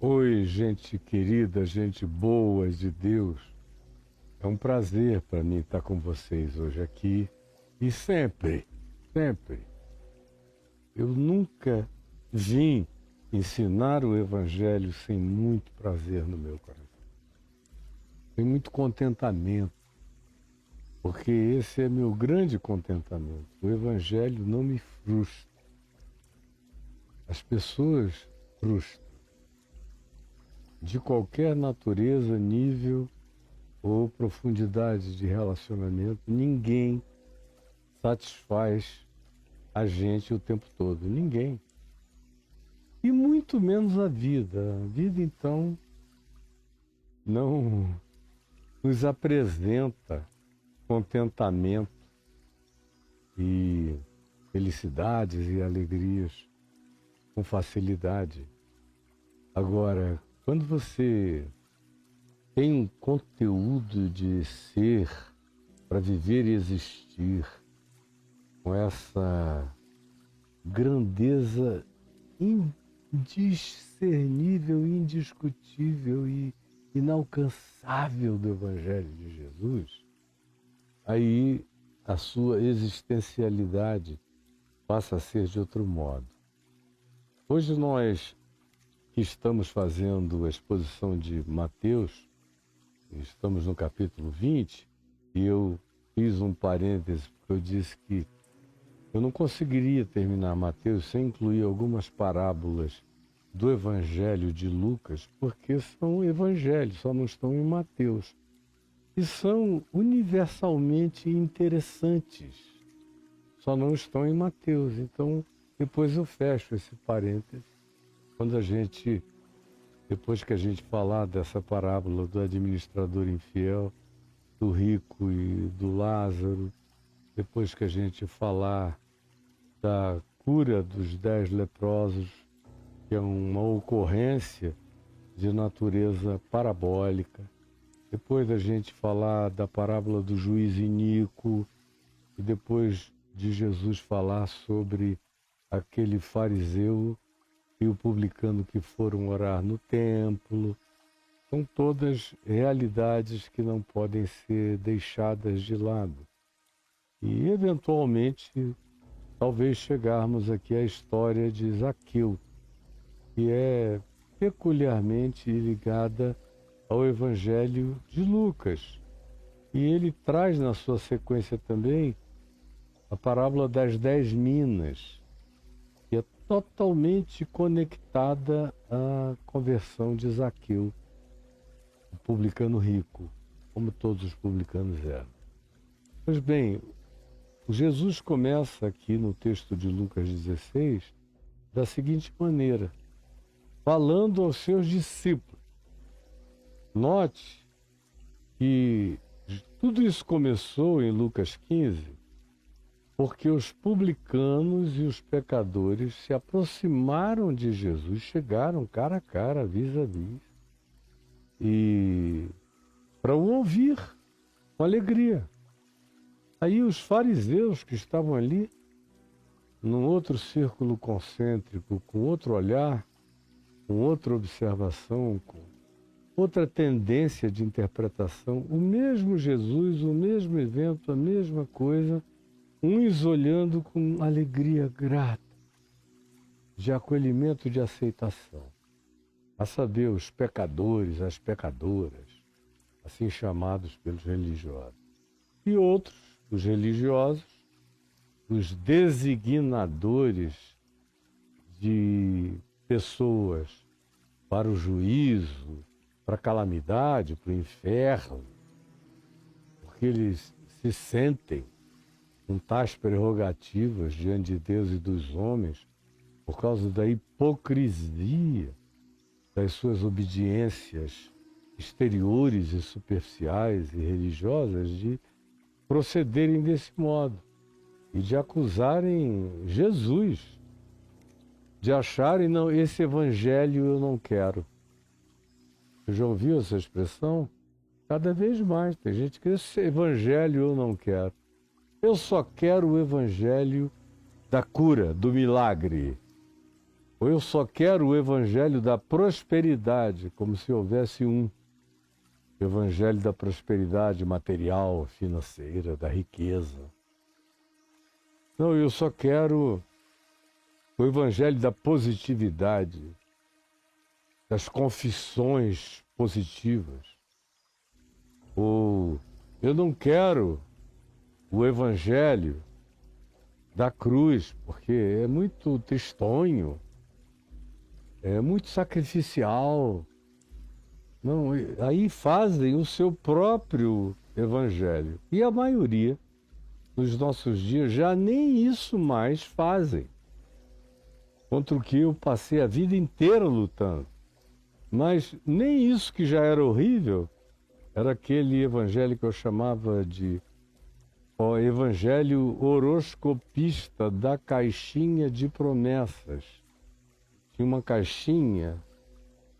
Oi, gente querida, gente boa de Deus. É um prazer para mim estar com vocês hoje aqui e sempre. Eu nunca vim ensinar o Evangelho sem muito prazer no meu coração. Sem muito contentamento, porque esse é meu grande contentamento. O Evangelho não me frustra. As pessoas frustram. De qualquer natureza, nível ou profundidade de relacionamento, ninguém satisfaz a gente o tempo todo. Ninguém. E muito menos a vida. A vida, então, não nos apresenta contentamento e felicidades e alegrias com facilidade. Agora, quando você tem um conteúdo de ser para viver e existir com essa grandeza indiscernível, indiscutível e inalcançável do Evangelho de Jesus, aí a sua existencialidade passa a ser de outro modo. Hoje nós que estamos fazendo a exposição de Mateus, estamos no capítulo 20, e eu fiz um parêntese, porque eu disse que eu não conseguiria terminar Mateus sem incluir algumas parábolas do Evangelho de Lucas, porque são evangelhos, só não estão em Mateus. E são universalmente interessantes, só não estão em Mateus. Então, depois eu fecho esse parêntese. Depois que a gente falar dessa parábola do administrador infiel, do rico e do Lázaro, depois que a gente falar da cura dos 10 leprosos, que é uma ocorrência de natureza parabólica, depois da gente falar da parábola do juiz iníquo, e depois de Jesus falar sobre aquele fariseu e o publicano que foram orar no templo. São todas realidades que não podem ser deixadas de lado. E, eventualmente, talvez chegarmos aqui à história de Zaqueu, que é peculiarmente ligada ao Evangelho de Lucas. E ele traz na sua sequência também a parábola das 10 minas, que é totalmente conectada à conversão de Zaqueu, o publicano rico, como todos os publicanos eram. Pois bem, o Jesus começa aqui no texto de Lucas 16 da seguinte maneira, falando aos seus discípulos. Note que tudo isso começou em Lucas 15, porque os publicanos e os pecadores se aproximaram de Jesus, chegaram cara a cara, vis-a-vis, e para o ouvir com alegria. Aí os fariseus que estavam ali, num outro círculo concêntrico, com outro olhar, com outra observação, com outra tendência de interpretação, o mesmo Jesus, o mesmo evento, a mesma coisa, uns olhando com alegria grata, de acolhimento, de aceitação, a saber, os pecadores, as pecadoras, assim chamados pelos religiosos, e outros, os religiosos, os designadores de pessoas para o juízo, para a calamidade, para o inferno, porque eles se sentem com tais prerrogativas diante de Deus e dos homens por causa da hipocrisia das suas obediências exteriores e superficiais e religiosas de procederem desse modo e de acusarem Jesus, de acharem, não, esse evangelho eu não quero. Você já ouviu essa expressão? Cada vez mais tem gente que esse evangelho eu não quero. Eu só quero o evangelho da cura, do milagre. Ou eu só quero o evangelho da prosperidade, como se houvesse um evangelho da prosperidade material, financeira, da riqueza. Não, eu só quero o evangelho da positividade, das confissões positivas. Ou eu não quero o evangelho da cruz, porque é muito tristonho, é muito sacrificial. Não, aí fazem o seu próprio evangelho. E a maioria, nos nossos dias, já nem isso mais fazem. Contra o que eu passei a vida inteira lutando. Mas nem isso, que já era horrível, era aquele evangelho que eu chamava de o evangelho horoscopista da caixinha de promessas. Tinha uma caixinha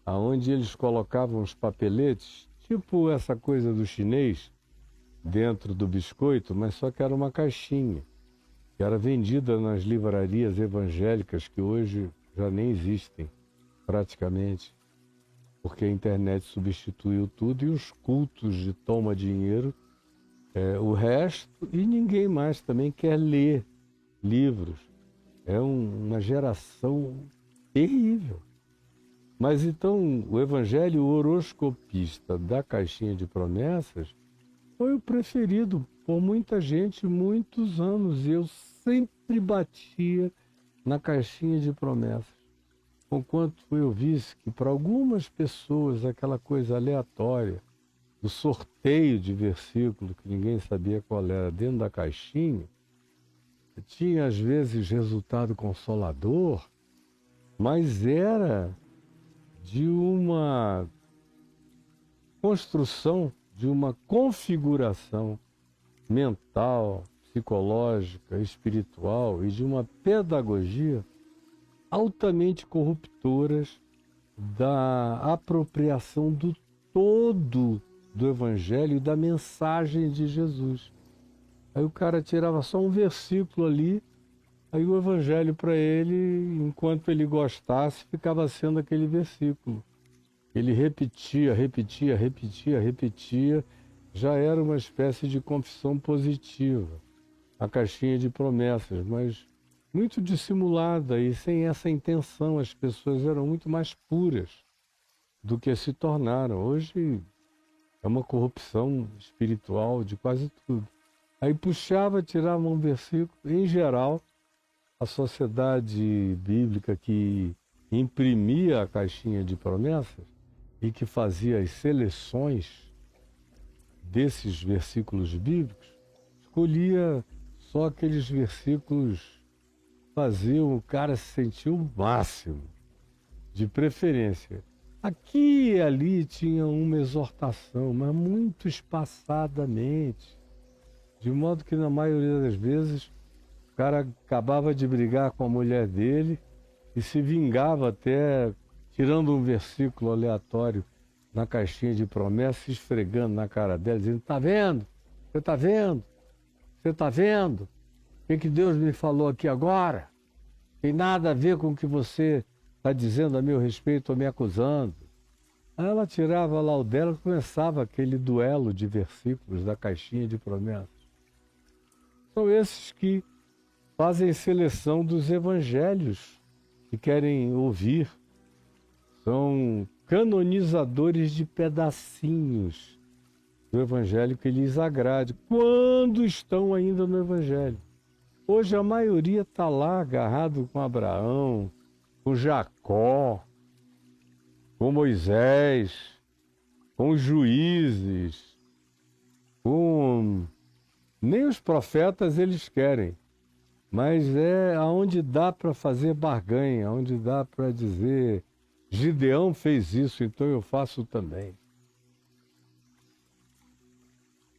onde eles colocavam os papeletes, tipo essa coisa do chinês, dentro do biscoito, mas só que era uma caixinha, que era vendida nas livrarias evangélicas, que hoje já nem existem, praticamente, porque a internet substituiu tudo e os cultos de toma dinheiro, o resto, e ninguém mais também quer ler livros. É uma geração terrível. Mas então o evangelho horoscopista da caixinha de promessas foi o preferido por muita gente muitos anos. Eu sempre batia na caixinha de promessas. Conquanto eu visse que para algumas pessoas aquela coisa aleatória, do sorteio de versículo que ninguém sabia qual era dentro da caixinha, tinha às vezes resultado consolador, mas era de uma construção, de uma configuração mental, psicológica, espiritual e de uma pedagogia altamente corruptoras da apropriação do todo do Evangelho e da mensagem de Jesus. Aí o cara tirava só um versículo ali, aí o Evangelho para ele, enquanto ele gostasse, ficava sendo aquele versículo. Ele repetia, já era uma espécie de confissão positiva, a caixinha de promessas, mas muito dissimulada e sem essa intenção. As pessoas eram muito mais puras do que se tornaram. Hoje é uma corrupção espiritual de quase tudo. Aí puxava, tirava um versículo. Em geral, a sociedade bíblica que imprimia a caixinha de promessas e que fazia as seleções desses versículos bíblicos, escolhia só aqueles versículos que faziam o cara se sentir o máximo, de preferência. Aqui e ali tinha uma exortação, mas muito espaçadamente, de modo que na maioria das vezes o cara acabava de brigar com a mulher dele e se vingava até tirando um versículo aleatório na caixinha de promessas, esfregando na cara dela, dizendo: "Tá vendo? Você tá vendo? Você tá vendo? O que Deus me falou aqui agora? Tem nada a ver com o que você está dizendo a meu respeito ou me acusando." Aí ela tirava lá o dela e começava aquele duelo de versículos da caixinha de promessas. são esses que fazem seleção dos evangelhos que querem ouvir. São canonizadores de pedacinhos do evangelho que lhes agrade, quando estão ainda no evangelho. Hoje a maioria está lá agarrado com Abraão, com Jacó, com Moisés, com os juízes, com... Nem os profetas eles querem, mas é aonde dá para fazer barganha, onde dá para dizer, Gideão fez isso, então eu faço também.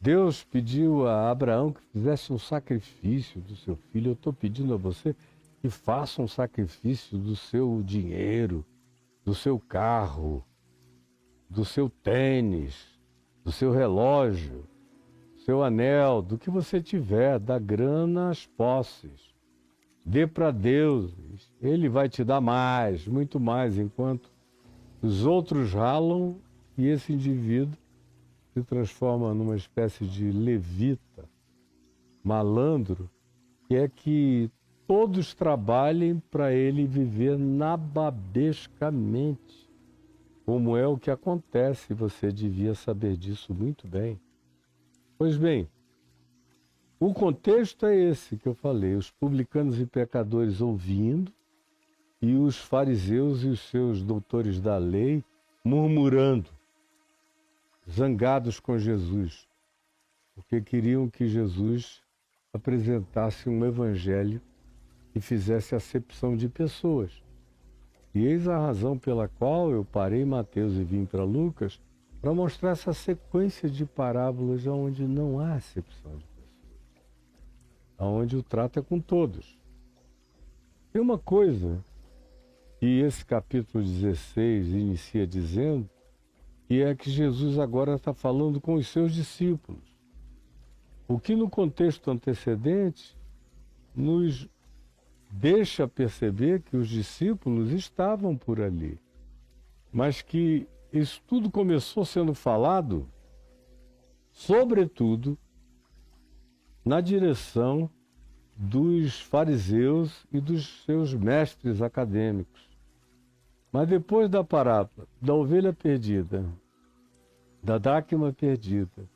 Deus pediu a Abraão que fizesse um sacrifício do seu filho. Eu estou pedindo a você que faça um sacrifício do seu dinheiro, do seu carro, do seu tênis, do seu relógio, do seu anel, do que você tiver, da grana às posses. Dê para Deus, Ele vai te dar mais, muito mais, enquanto os outros ralam e esse indivíduo se transforma numa espécie de levita, malandro, que é que todos trabalhem para ele viver nababescamente, como é o que acontece, você devia saber disso muito bem. Pois bem, o contexto é esse que eu falei, os publicanos e pecadores ouvindo e os fariseus e os seus doutores da lei murmurando, zangados com Jesus, porque queriam que Jesus apresentasse um evangelho que fizesse acepção de pessoas. E eis a razão pela qual eu parei em Mateus e vim para Lucas, para mostrar essa sequência de parábolas onde não há acepção de pessoas, onde o trato é com todos. Tem uma coisa que esse capítulo 16 inicia dizendo, e é que Jesus agora está falando com os seus discípulos. O que no contexto antecedente nos deixa perceber que os discípulos estavam por ali, mas que isso tudo começou sendo falado, sobretudo, na direção dos fariseus e dos seus mestres acadêmicos. Mas depois da parábola da ovelha perdida, da dracma perdida,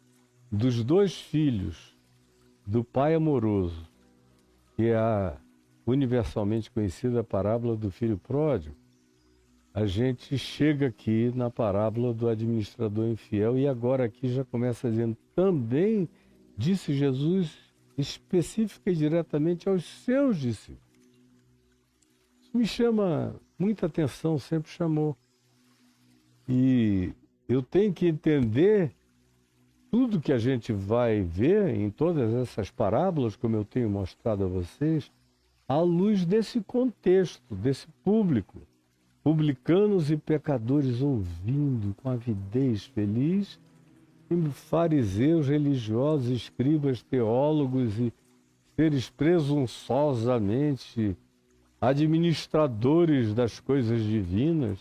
dos dois filhos, do pai amoroso, que é a universalmente conhecida parábola do filho pródigo, a gente chega aqui na parábola do administrador infiel e agora aqui já começa dizendo, também disse Jesus específica e diretamente aos seus discípulos. Isso me chama muita atenção, sempre chamou. E eu tenho que entender tudo que a gente vai ver em todas essas parábolas, como eu tenho mostrado a vocês, à luz desse contexto, desse público. Publicanos e pecadores ouvindo com avidez feliz, e fariseus, religiosos, escribas, teólogos e seres presunçosamente administradores das coisas divinas,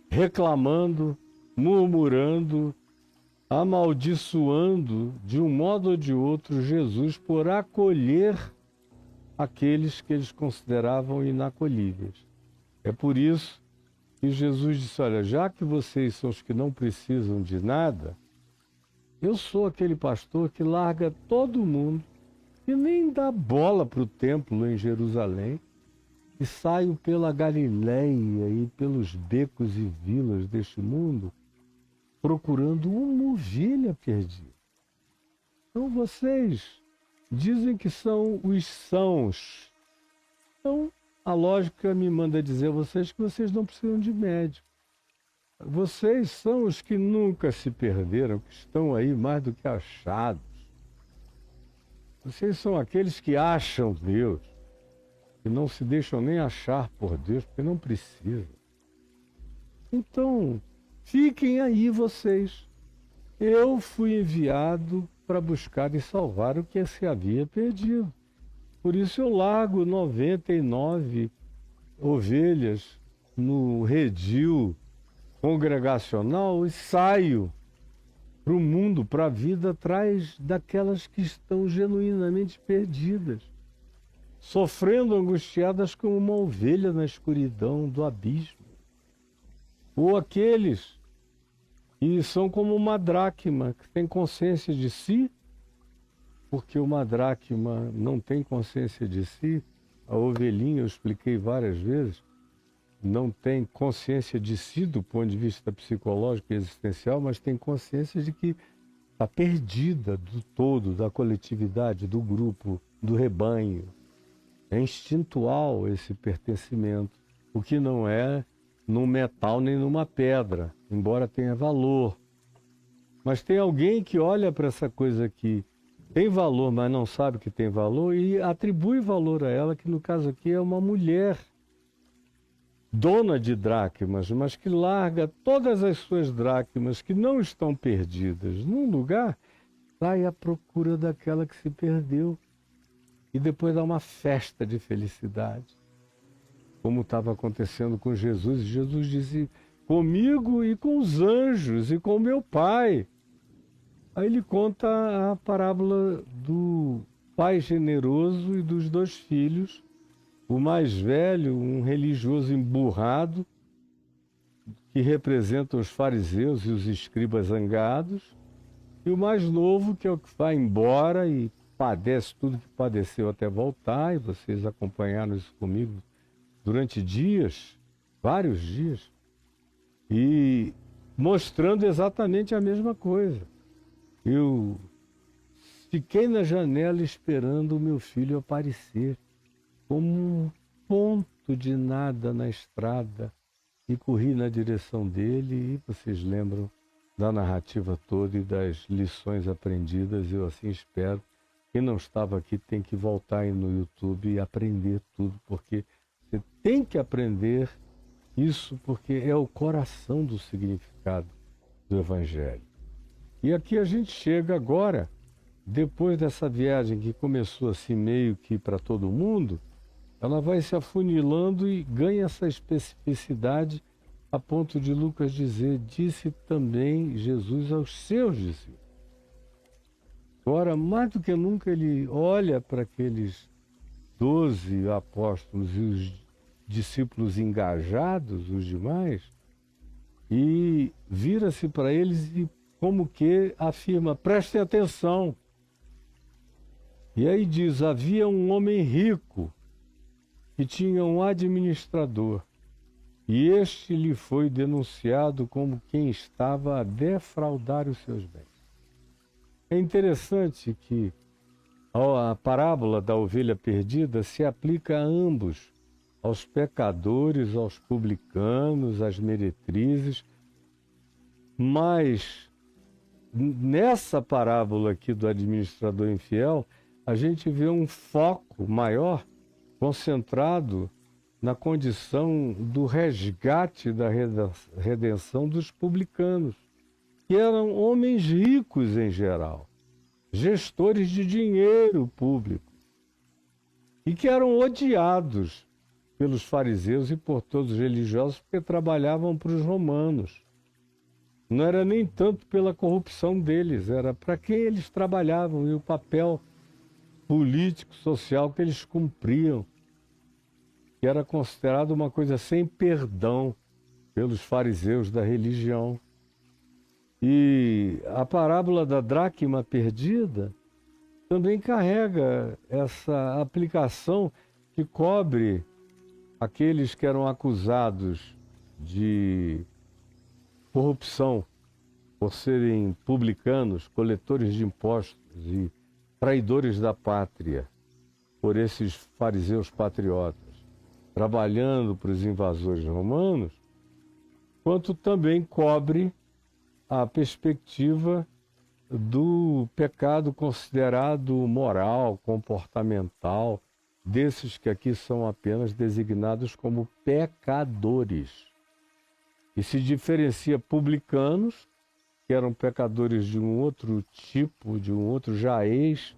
reclamando, murmurando, amaldiçoando, de um modo ou de outro, Jesus por acolher aqueles que eles consideravam inacolhíveis. É por isso que Jesus disse, olha, já que vocês são os que não precisam de nada, eu sou aquele pastor que larga todo mundo e nem dá bola para o templo em Jerusalém, e saio pela Galileia e pelos becos e vilas deste mundo procurando uma ovelha perdida. Então vocês dizem que são os sãos. Então a lógica me manda dizer a vocês que vocês não precisam de médico. Vocês são os que nunca se perderam, que estão aí mais do que achados. Vocês são aqueles que acham Deus, que não se deixam nem achar por Deus, porque não precisam. Então, fiquem aí vocês. Eu fui enviado para buscar e salvar o que se havia perdido. Por isso eu largo 99 ovelhas no redil congregacional e saio para o mundo, para a vida, atrás daquelas que estão genuinamente perdidas, sofrendo angustiadas como uma ovelha na escuridão do abismo. Ou aqueles que são como uma dracma, que tem consciência de si, porque uma dracma não tem consciência de si. A ovelhinha, eu expliquei várias vezes, não tem consciência de si do ponto de vista psicológico e existencial, mas tem consciência de que está perdida do todo, da coletividade, do grupo, do rebanho. É instintual esse pertencimento, o que não é num metal nem numa pedra, embora tenha valor. Mas tem alguém que olha para essa coisa que tem valor, mas não sabe que tem valor e atribui valor a ela, que no caso aqui é uma mulher dona de dracmas, mas que larga todas as suas dracmas que não estão perdidas num lugar, vai à procura daquela que se perdeu e depois dá uma festa de felicidade, como estava acontecendo com Jesus. Jesus dizia: comigo e com os anjos e com meu Pai. Aí ele conta a parábola do pai generoso e dos dois filhos. O mais velho, um religioso emburrado, que representa os fariseus e os escribas zangados, e o mais novo, que é o que vai embora e padece tudo que padeceu até voltar, e vocês acompanharam isso comigo durante dias, vários dias, e mostrando exatamente a mesma coisa. Eu fiquei na janela esperando o meu filho aparecer, como um ponto de nada na estrada, e corri na direção dele, e vocês lembram da narrativa toda e das lições aprendidas. Eu assim espero. Quem não estava aqui tem que voltar aí no YouTube e aprender tudo, porque você tem que aprender isso, porque é o coração do significado do Evangelho. E aqui a gente chega agora, depois dessa viagem que começou assim meio que para todo mundo, ela vai se afunilando e ganha essa especificidade a ponto de Lucas dizer: disse também Jesus aos seus discípulos. Agora, mais do que nunca, ele olha para aqueles 12 apóstolos e os discípulos engajados, os demais, e vira-se para eles e como que afirma: prestem atenção. E aí diz: havia um homem rico que tinha um administrador, e este lhe foi denunciado como quem estava a defraudar os seus bens. É interessante que a parábola da ovelha perdida se aplica a ambos, aos pecadores, aos publicanos, às meretrizes, mas nessa parábola aqui do administrador infiel, a gente vê um foco maior concentrado na condição do resgate da redenção dos publicanos, que eram homens ricos em geral, gestores de dinheiro público, e que eram odiados pelos fariseus e por todos os religiosos porque trabalhavam para os romanos. Não era nem tanto pela corrupção deles, era para quem eles trabalhavam e o papel político, social que eles cumpriam, que era considerado uma coisa sem perdão pelos fariseus da religião. E a parábola da dracma perdida também carrega essa aplicação que cobre aqueles que eram acusados de corrupção por serem publicanos, coletores de impostos e traidores da pátria, por esses fariseus patriotas, trabalhando para os invasores romanos, quanto também cobre a perspectiva do pecado considerado moral, comportamental, desses que aqui são apenas designados como pecadores. E se diferencia publicanos, que eram pecadores de um outro tipo, de um outro jaez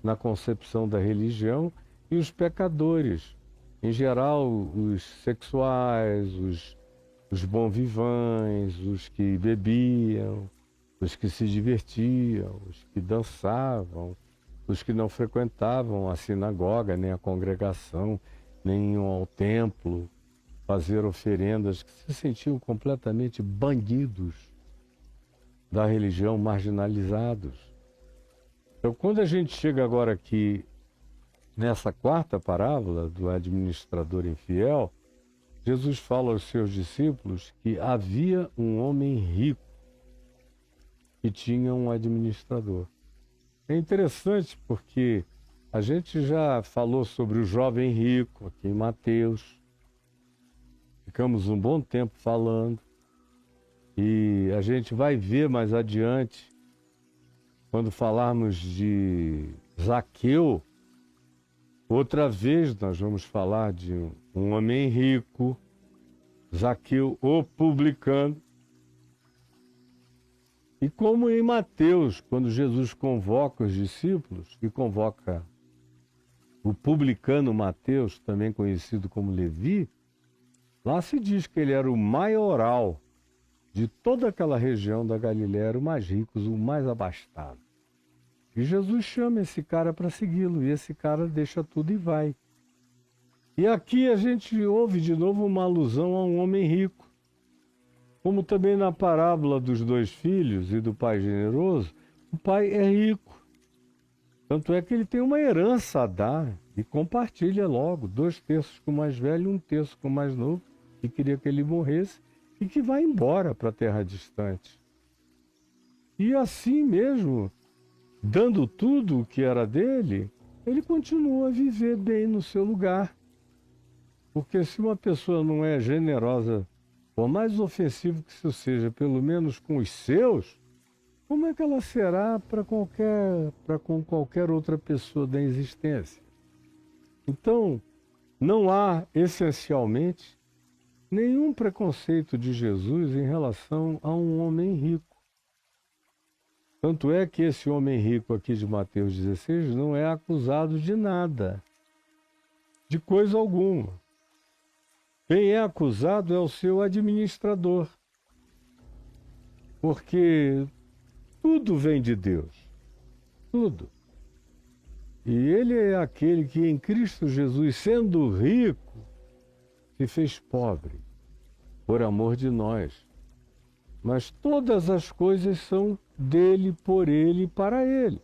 na concepção da religião, e os pecadores, em geral, os sexuais, os bons vivants, os que bebiam, os que se divertiam, os que dançavam, os que não frequentavam a sinagoga, nem a congregação, nem iam ao templo fazer oferendas, que se sentiam completamente banidos da religião, marginalizados. Então, quando a gente chega agora aqui nessa quarta parábola do administrador infiel, Jesus fala aos seus discípulos que havia um homem rico que tinha um administrador. É interessante porque a gente já falou sobre o jovem rico aqui em Mateus. Ficamos um bom tempo falando. E a gente vai ver mais adiante, quando falarmos de Zaqueu, outra vez nós vamos falar de um homem rico, Zaqueu, o publicano. E como em Mateus, quando Jesus convoca os discípulos, e convoca o publicano Mateus, também conhecido como Levi, lá se diz que ele era o maioral de toda aquela região da Galiléia, era o mais rico, o mais abastado. E Jesus chama esse cara para segui-lo, e esse cara deixa tudo e vai. E aqui a gente ouve de novo uma alusão a um homem rico. Como também na parábola dos dois filhos e do pai generoso, o pai é rico. Tanto é que ele tem uma herança a dar e compartilha logo, 2/3 com o mais velho e 1/3 com o mais novo, que queria que ele morresse e que vai embora para a terra distante. E assim mesmo, dando tudo o que era dele, ele continua a viver bem no seu lugar. Porque se uma pessoa não é generosa, por mais ofensivo que isso seja, pelo menos com os seus, como é que ela será para com qualquer outra pessoa da existência? Então, não há, essencialmente, nenhum preconceito de Jesus em relação a um homem rico. Tanto é que esse homem rico aqui de Mateus 16 não é acusado de nada, de coisa alguma. Quem é acusado é o seu administrador, porque tudo vem de Deus, tudo. E ele é aquele que em Cristo Jesus, sendo rico, se fez pobre, por amor de nós. Mas todas as coisas são dele, por ele e para ele.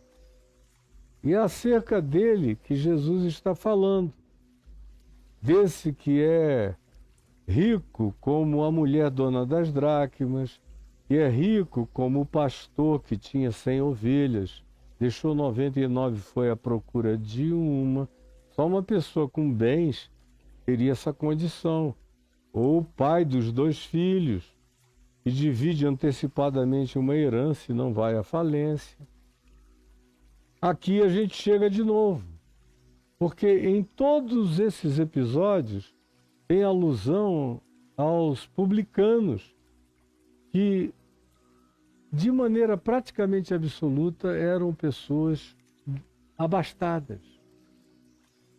E é acerca dele que Jesus está falando, desse que é rico como a mulher dona das dracmas, que é rico como o pastor que tinha 100 ovelhas, deixou 99, foi à procura de uma. Só uma pessoa com bens teria essa condição. Ou o pai dos 2 filhos, que divide antecipadamente uma herança e não vai à falência. Aqui a gente chega de novo, porque em todos esses episódios tem alusão aos publicanos, que de maneira praticamente absoluta eram pessoas abastadas.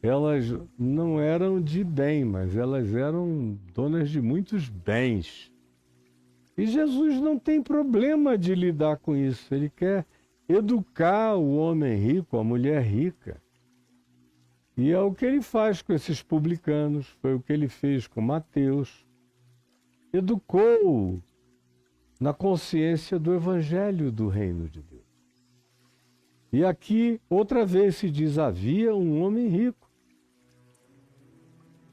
Elas não eram de bem, mas elas eram donas de muitos bens. E Jesus não tem problema de lidar com isso. Ele quer educar o homem rico, a mulher rica. E é o que ele faz com esses publicanos, foi o que ele fez com Mateus. Educou na consciência do evangelho do reino de Deus. E aqui, outra vez se diz, havia um homem rico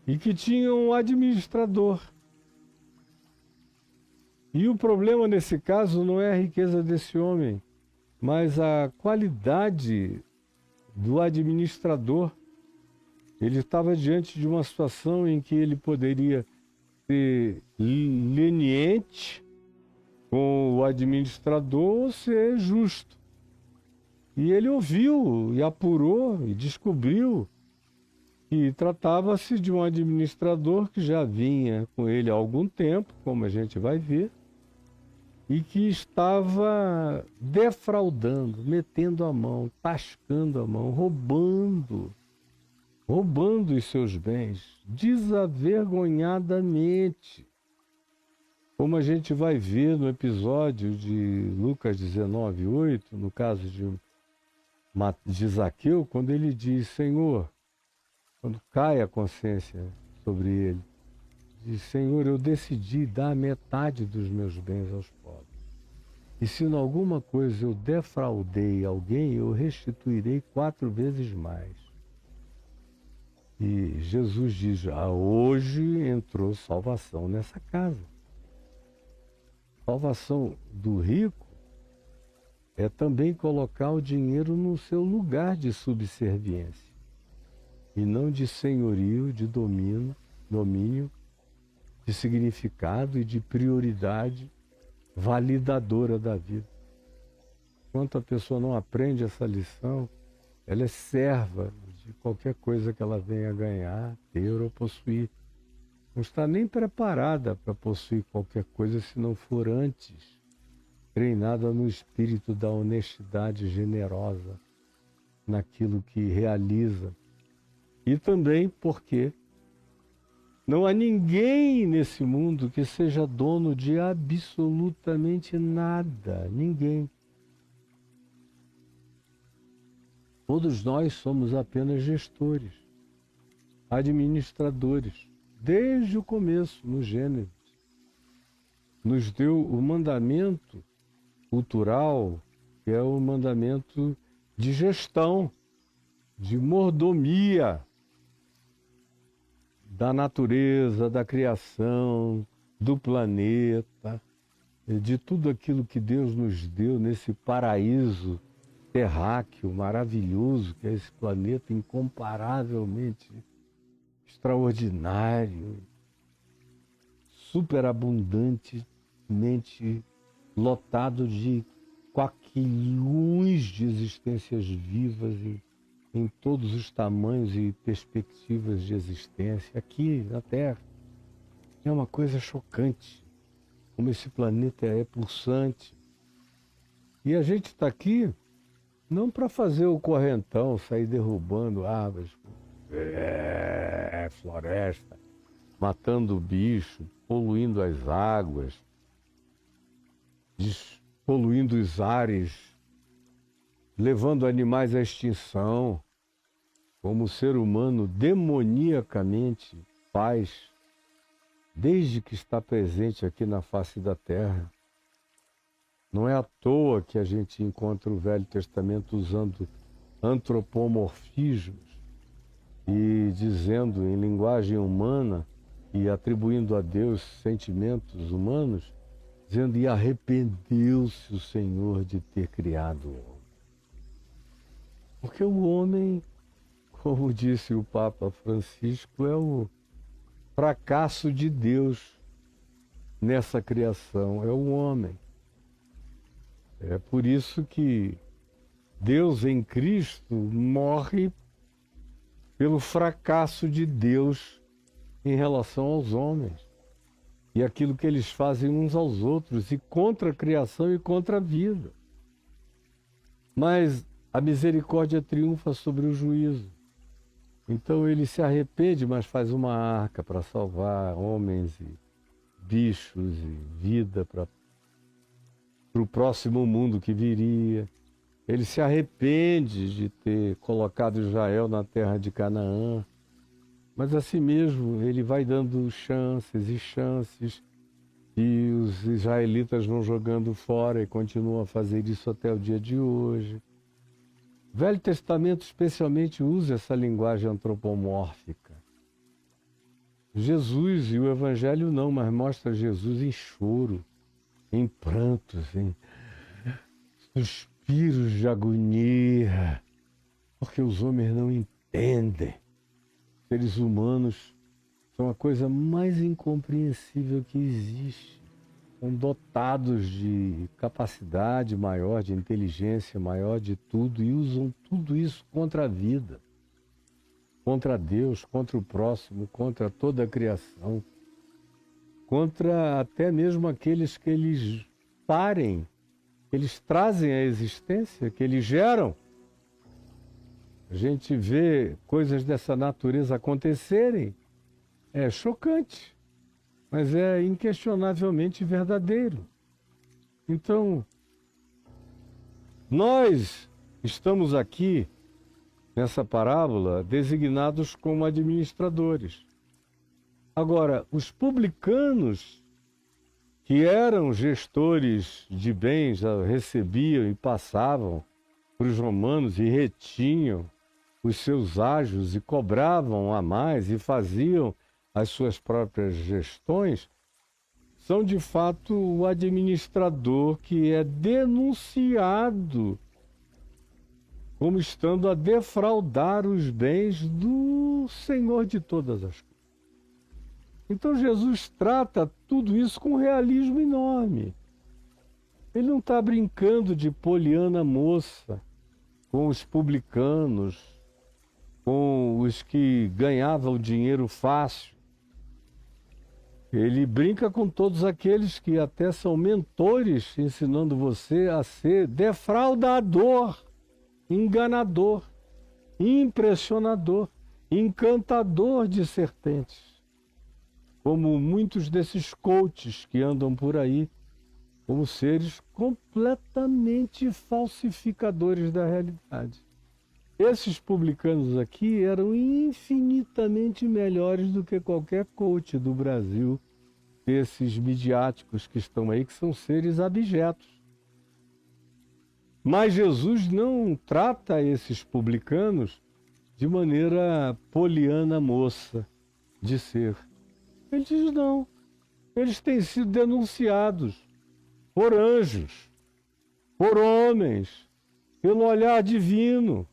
e que tinha um administrador. E o problema nesse caso não é a riqueza desse homem, mas a qualidade do administrador. Ele estava diante de uma situação em que ele poderia ser leniente com o administrador ou ser justo. E ele ouviu e apurou e descobriu que tratava-se de um administrador que já vinha com ele há algum tempo, como a gente vai ver, e que estava defraudando, metendo a mão, tascando a mão, roubando os seus bens, desavergonhadamente. Como a gente vai ver no episódio de Lucas 19:8, no caso de Zaqueu, quando ele diz: Senhor, quando cai a consciência sobre ele, diz: Senhor, eu decidi dar metade dos meus bens aos pobres. E se em alguma coisa eu defraudei alguém, eu restituirei 4 vezes mais. E Jesus diz: hoje entrou salvação nessa casa. Salvação do rico é também colocar o dinheiro no seu lugar de subserviência e não de senhorio, de domínio, de significado e de prioridade validadora da vida. Enquanto a pessoa não aprende essa lição, ela é serva de qualquer coisa que ela venha ganhar, ter ou possuir. Não está nem preparada para possuir qualquer coisa se não for antes treinada no espírito da honestidade generosa, naquilo que realiza. E também porque não há ninguém nesse mundo que seja dono de absolutamente nada. Ninguém. Todos nós somos apenas gestores, administradores. Desde o começo, no Gênesis, nos deu o mandamento cultural, que é o mandamento de gestão, de mordomia da natureza, da criação, do planeta, de tudo aquilo que Deus nos deu nesse paraíso terráqueo maravilhoso, que é esse planeta incomparavelmente extraordinário, superabundantemente lotado de quaquilhões de existências vivas em todos os tamanhos e perspectivas de existência. Aqui na Terra é uma coisa chocante, como esse planeta é pulsante. E a gente está aqui não para fazer o correntão, sair derrubando árvores, floresta, matando bicho, poluindo as águas, poluindo os ares, levando animais à extinção, como o ser humano demoniacamente faz desde que está presente aqui na face da Terra. Não é à toa que a gente encontra o Velho Testamento usando antropomorfismos e dizendo em linguagem humana e atribuindo a Deus sentimentos humanos, dizendo: e arrependeu-se o Senhor de ter criado o homem. Porque o homem, como disse o Papa Francisco, é o fracasso de Deus nessa criação, é o homem. É por isso que Deus em Cristo morre pelo fracasso de Deus em relação aos homens e aquilo que eles fazem uns aos outros, e contra a criação e contra a vida. Mas a misericórdia triunfa sobre o juízo. Então ele se arrepende, mas faz uma arca para salvar homens e bichos e vida para o próximo mundo que viria. Ele se arrepende de ter colocado Israel na terra de Canaã, mas assim mesmo ele vai dando chances e chances, e os israelitas vão jogando fora e continuam a fazer isso até o dia de hoje. O Velho Testamento especialmente usa essa linguagem antropomórfica. Jesus e o Evangelho não, mas mostra Jesus em choro, em prantos, em suspiros de agonia, porque os homens não entendem. Seres humanos são a coisa mais incompreensível que existe. São dotados de capacidade maior, de inteligência maior, de tudo, e usam tudo isso contra a vida, contra Deus, contra o próximo, contra toda a criação, contra até mesmo aqueles que eles parem, que eles trazem à existência, que eles geram. A gente vê coisas dessa natureza acontecerem, é chocante. mas é inquestionavelmente verdadeiro. Então, nós estamos aqui, nessa parábola, designados como administradores. Agora, os publicanos, que eram gestores de bens, recebiam e passavam para os romanos e retinham os seus ágios e cobravam a mais e faziam as suas próprias gestões, são de fato o administrador que é denunciado como estando a defraudar os bens do Senhor de todas as coisas. Então Jesus trata tudo isso com um realismo enorme. Ele não está brincando de Poliana moça com os publicanos, com os que ganhavam dinheiro fácil. Ele brinca com todos aqueles que até são mentores, ensinando você a ser defraudador, enganador, impressionador, encantador de serpentes. Como muitos desses coaches que andam por aí, como seres completamente falsificadores da realidade. Esses publicanos aqui eram infinitamente melhores do que qualquer coach do Brasil, desses midiáticos que estão aí, que são seres abjetos. Mas Jesus não trata esses publicanos de maneira poliana moça de ser. Ele diz não. Eles têm sido denunciados por anjos, por homens, pelo olhar divino,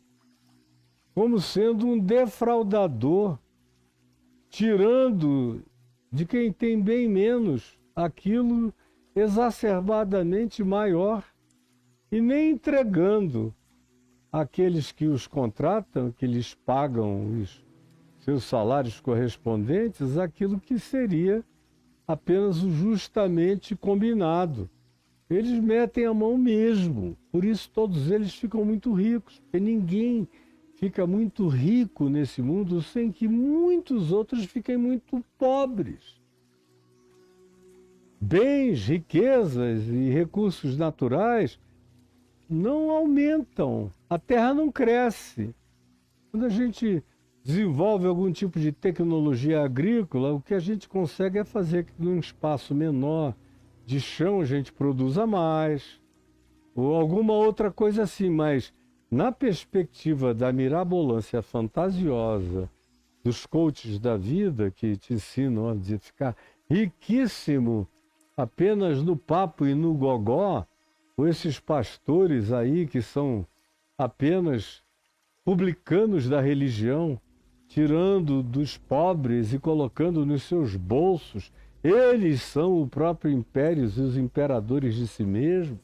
como sendo um defraudador, tirando de quem tem bem menos aquilo exacerbadamente maior e nem entregando àqueles que os contratam, que lhes pagam os seus salários correspondentes, aquilo que seria apenas o justamente combinado. Eles metem a mão mesmo, por isso todos eles ficam muito ricos, porque ninguém fica muito rico nesse mundo sem que muitos outros fiquem muito pobres. Bens, riquezas e recursos naturais não aumentam, a terra não cresce. Quando a gente desenvolve algum tipo de tecnologia agrícola, o que a gente consegue é fazer que num espaço menor de chão a gente produza mais, ou alguma outra coisa assim, mas na perspectiva da mirabolância fantasiosa dos coaches da vida, que te ensinam a ficar riquíssimo apenas no papo e no gogó, ou esses pastores aí que são apenas publicanos da religião, tirando dos pobres e colocando nos seus bolsos, eles são o próprio império e os imperadores de si mesmos,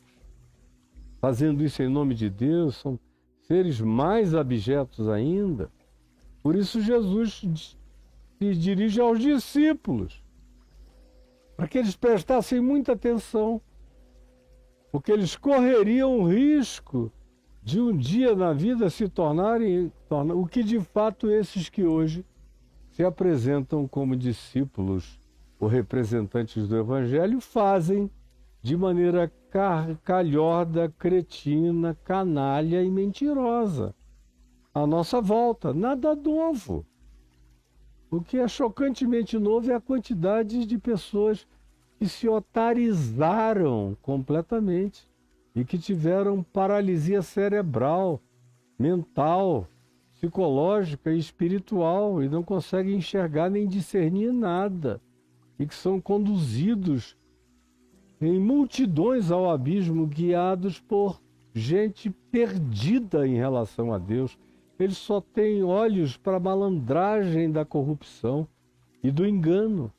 fazendo isso em nome de Deus, são seres mais abjetos ainda. Por isso Jesus se dirige aos discípulos, para que eles prestassem muita atenção, porque eles correriam o risco de um dia na vida se tornarem o que de fato esses que hoje se apresentam como discípulos ou representantes do Evangelho fazem de maneira calhorda, cretina, canalha e mentirosa. À nossa volta, nada novo. O que é chocantemente novo é a quantidade de pessoas que se otarizaram completamente e que tiveram paralisia cerebral, mental, psicológica e espiritual e não conseguem enxergar nem discernir nada e que são conduzidos em multidões ao abismo, guiados por gente perdida em relação a Deus. Eles só têm olhos para a malandragem da corrupção e do engano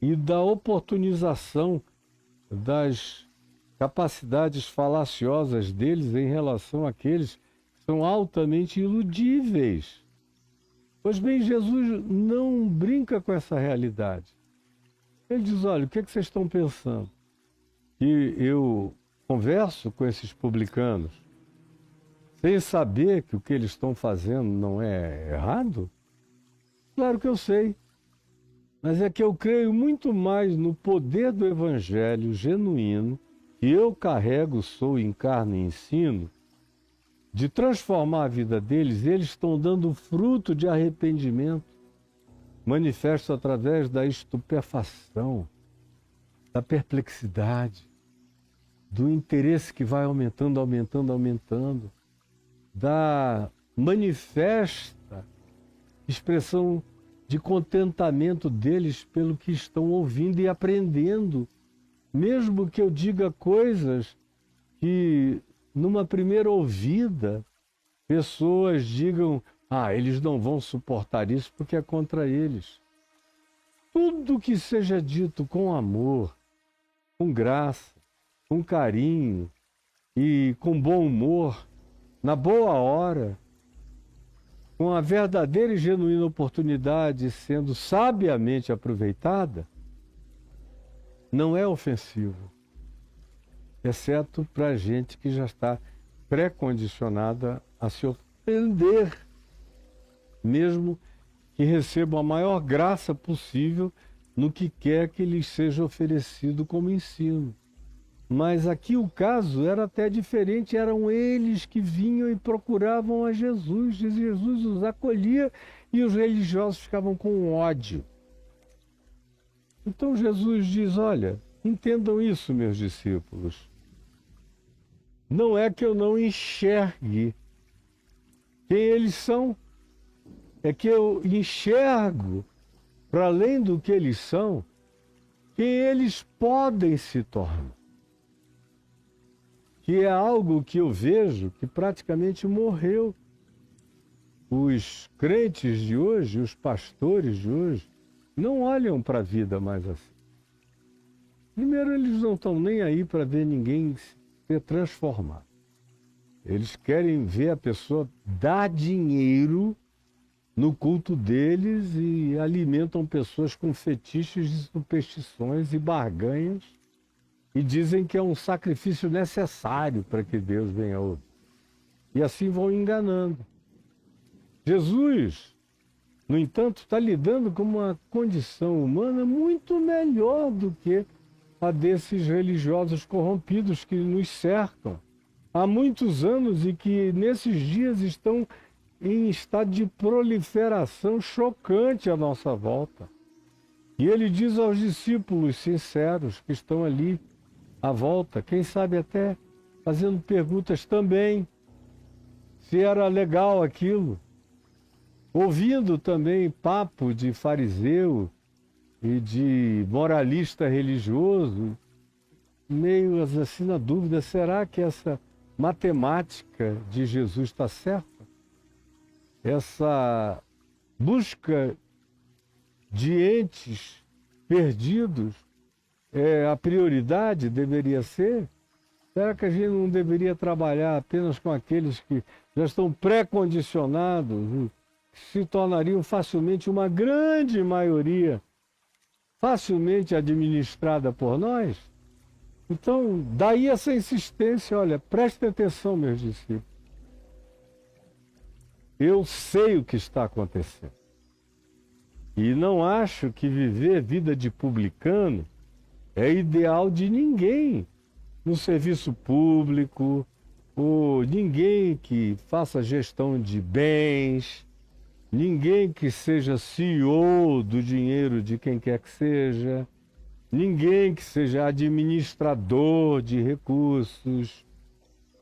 e da oportunização das capacidades falaciosas deles em relação àqueles que são altamente iludíveis. Pois bem, Jesus não brinca com essa realidade. Ele diz, olha, o que é que vocês estão pensando? Que eu converso com esses publicanos sem saber que o que eles estão fazendo não é errado? Claro que eu sei. Mas é que eu creio muito mais no poder do evangelho genuíno, que eu carrego, sou, encarno e ensino, de transformar a vida deles. Eles estão dando fruto de arrependimento, manifesto através da estupefação, da perplexidade, do interesse que vai aumentando, aumentando, aumentando, da manifesta expressão de contentamento deles pelo que estão ouvindo e aprendendo, mesmo que eu diga coisas que, numa primeira ouvida, pessoas digam: ah, eles não vão suportar isso porque é contra eles. Tudo que seja dito com amor, com graça, com carinho e com bom humor, na boa hora, com a verdadeira e genuína oportunidade sendo sabiamente aproveitada, não é ofensivo, exceto para a gente que já está pré-condicionada a se ofender, mesmo que recebam a maior graça possível no que quer que lhes seja oferecido como ensino. Mas aqui o caso era até diferente, eram eles que vinham e procuravam a Jesus, e Jesus os acolhia e os religiosos ficavam com ódio. Então Jesus diz: olha, entendam isso, meus discípulos. Não é que eu não enxergue quem eles são, é que eu enxergo, para além do que eles são, quem eles podem se tornar. Que é algo que eu vejo que praticamente morreu. Os crentes de hoje, os pastores de hoje, não olham para a vida mais assim. Primeiro, eles não estão nem aí para ver ninguém ser transformado. Eles querem ver a pessoa dar dinheiro no culto deles e alimentam pessoas com fetiches de superstições e barganhas e dizem que é um sacrifício necessário para que Deus venha ouvir. E assim vão enganando. Jesus, no entanto, está lidando com uma condição humana muito melhor do que a desses religiosos corrompidos que nos cercam há muitos anos e que nesses dias estão em estado de proliferação chocante à nossa volta. E ele diz aos discípulos sinceros que estão ali à volta, quem sabe até fazendo perguntas também, se era legal aquilo, ouvindo também papo de fariseu e de moralista religioso, meio assim na dúvida: será que essa matemática de Jesus está certa? Essa busca de entes perdidos a prioridade deveria ser? Será que a gente não deveria trabalhar apenas com aqueles que já estão pré-condicionados e se tornariam facilmente uma grande maioria, facilmente administrada por nós? Então, daí essa insistência: olha, prestem atenção, meus discípulos. Eu sei o que está acontecendo. E não acho que viver vida de publicano é ideal de ninguém no serviço público, ou ninguém que faça gestão de bens, ninguém que seja CEO do dinheiro de quem quer que seja, ninguém que seja administrador de recursos.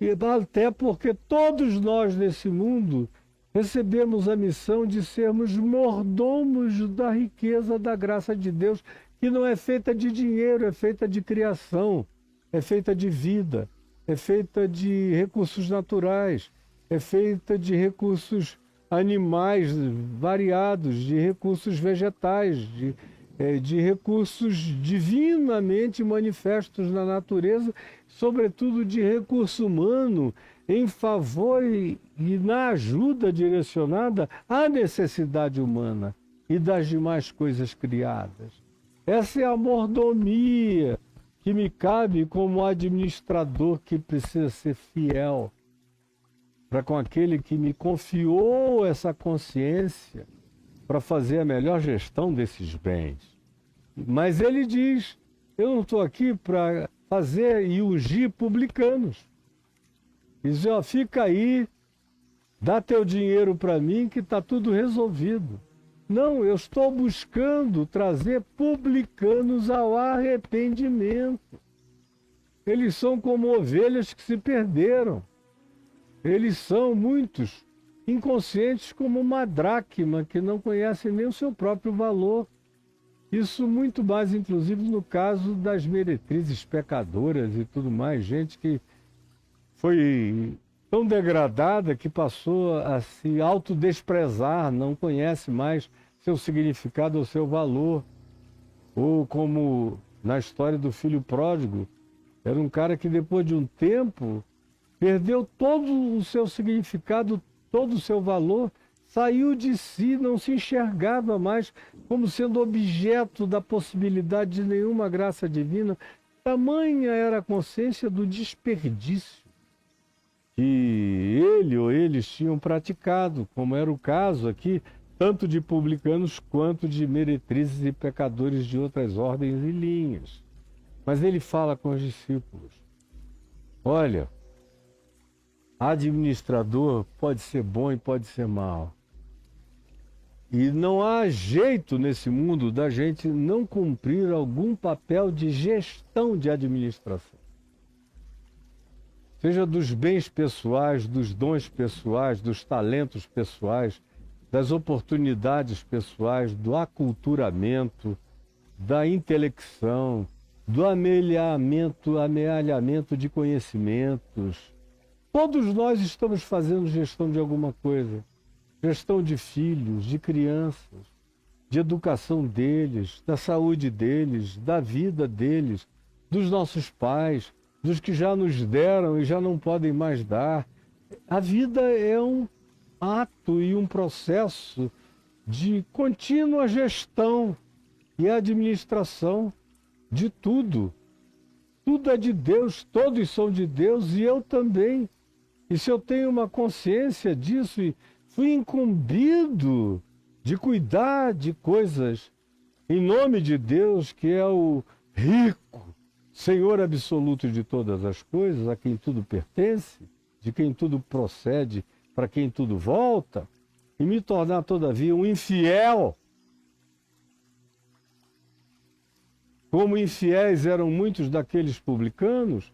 E até porque todos nós nesse mundo recebemos a missão de sermos mordomos da riqueza da graça de Deus, que não é feita de dinheiro, é feita de criação, é feita de vida, é feita de recursos naturais, é feita de recursos animais variados, de recursos vegetais, de recursos divinamente manifestos na natureza, sobretudo de recurso humano, em favor e na ajuda direcionada à necessidade humana e das demais coisas criadas. Essa é a mordomia que me cabe como administrador que precisa ser fiel para com aquele que me confiou essa consciência para fazer a melhor gestão desses bens. Mas ele diz, eu não estou aqui para fazer e ungir publicanos. Diz, ó, fica aí, dá teu dinheiro para mim que está tudo resolvido. Não, eu estou buscando trazer publicanos ao arrependimento. Eles são como ovelhas que se perderam. Eles são muitos inconscientes como uma dracma que não conhece nem o seu próprio valor. Isso muito mais, inclusive, no caso das meretrizes pecadoras e tudo mais, gente que foi tão degradada que passou a se autodesprezar, não conhece mais seu significado ou seu valor. Ou como na história do filho pródigo, era um cara que depois de um tempo perdeu todo o seu significado, todo o seu valor, saiu de si, não se enxergava mais como sendo objeto da possibilidade de nenhuma graça divina. Tamanha era a consciência do desperdício que ele ou eles tinham praticado, como era o caso aqui, tanto de publicanos quanto de meretrizes e pecadores de outras ordens e linhas. Mas ele fala com os discípulos, olha, administrador pode ser bom e pode ser mau. E não há jeito nesse mundo da gente não cumprir algum papel de gestão de administração. Seja dos bens pessoais, dos dons pessoais, dos talentos pessoais, das oportunidades pessoais, do aculturamento, da intelecção, do amealhamento de conhecimentos. Todos nós estamos fazendo gestão de alguma coisa. Gestão de filhos, de crianças, de educação deles, da saúde deles, da vida deles, dos nossos pais, dos que já nos deram e já não podem mais dar. A vida é um ato e um processo de contínua gestão e administração de tudo. Tudo é de Deus, todos são de Deus e eu também. E se eu tenho uma consciência disso e fui incumbido de cuidar de coisas em nome de Deus, que é o rico, Senhor absoluto de todas as coisas, a quem tudo pertence, de quem tudo procede, para quem tudo volta, e me tornar, todavia, um infiel. Como infiéis eram muitos daqueles publicanos,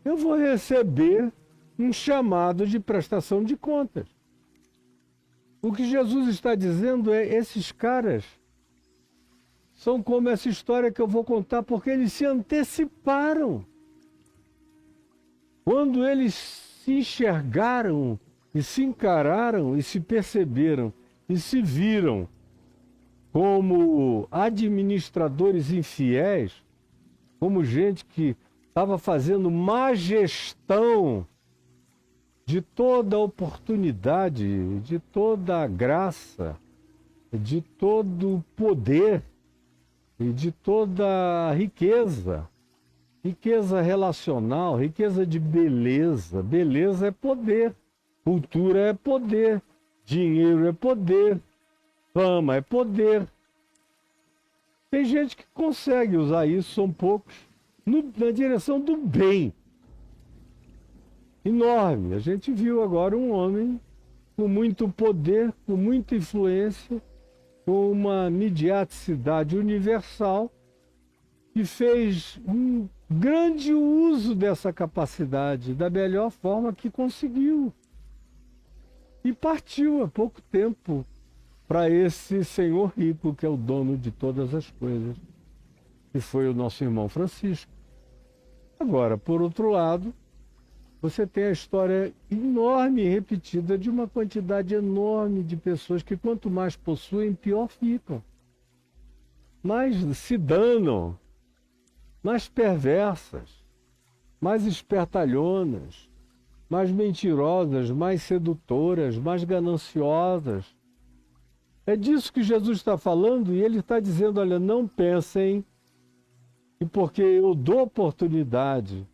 eu vou receber um chamado de prestação de contas. O que Jesus está dizendo é, esses caras são como essa história que eu vou contar, porque eles se anteciparam. Quando eles se enxergaram e se encararam e se perceberam e se viram como administradores infiéis, como gente que estava fazendo má gestão de toda a oportunidade, de toda a graça, de todo o poder e de toda a riqueza. Riqueza relacional, riqueza de beleza. Beleza é poder, cultura é poder, dinheiro é poder, fama é poder. Tem gente que consegue usar isso, são poucos, na direção do bem. Enorme. A gente viu agora um homem com muito poder, com muita influência, com uma mediaticidade universal, que fez um grande uso dessa capacidade, da melhor forma que conseguiu. E partiu há pouco tempo para esse senhor rico, que é o dono de todas as coisas, que foi o nosso irmão Francisco. Agora, por outro lado, você tem a história enorme e repetida de uma quantidade enorme de pessoas que quanto mais possuem, pior ficam. Mais se danam, mais perversas, mais espertalhonas, mais mentirosas, mais sedutoras, mais gananciosas. É disso que Jesus está falando e ele está dizendo, olha, não pensem que porque eu dou oportunidade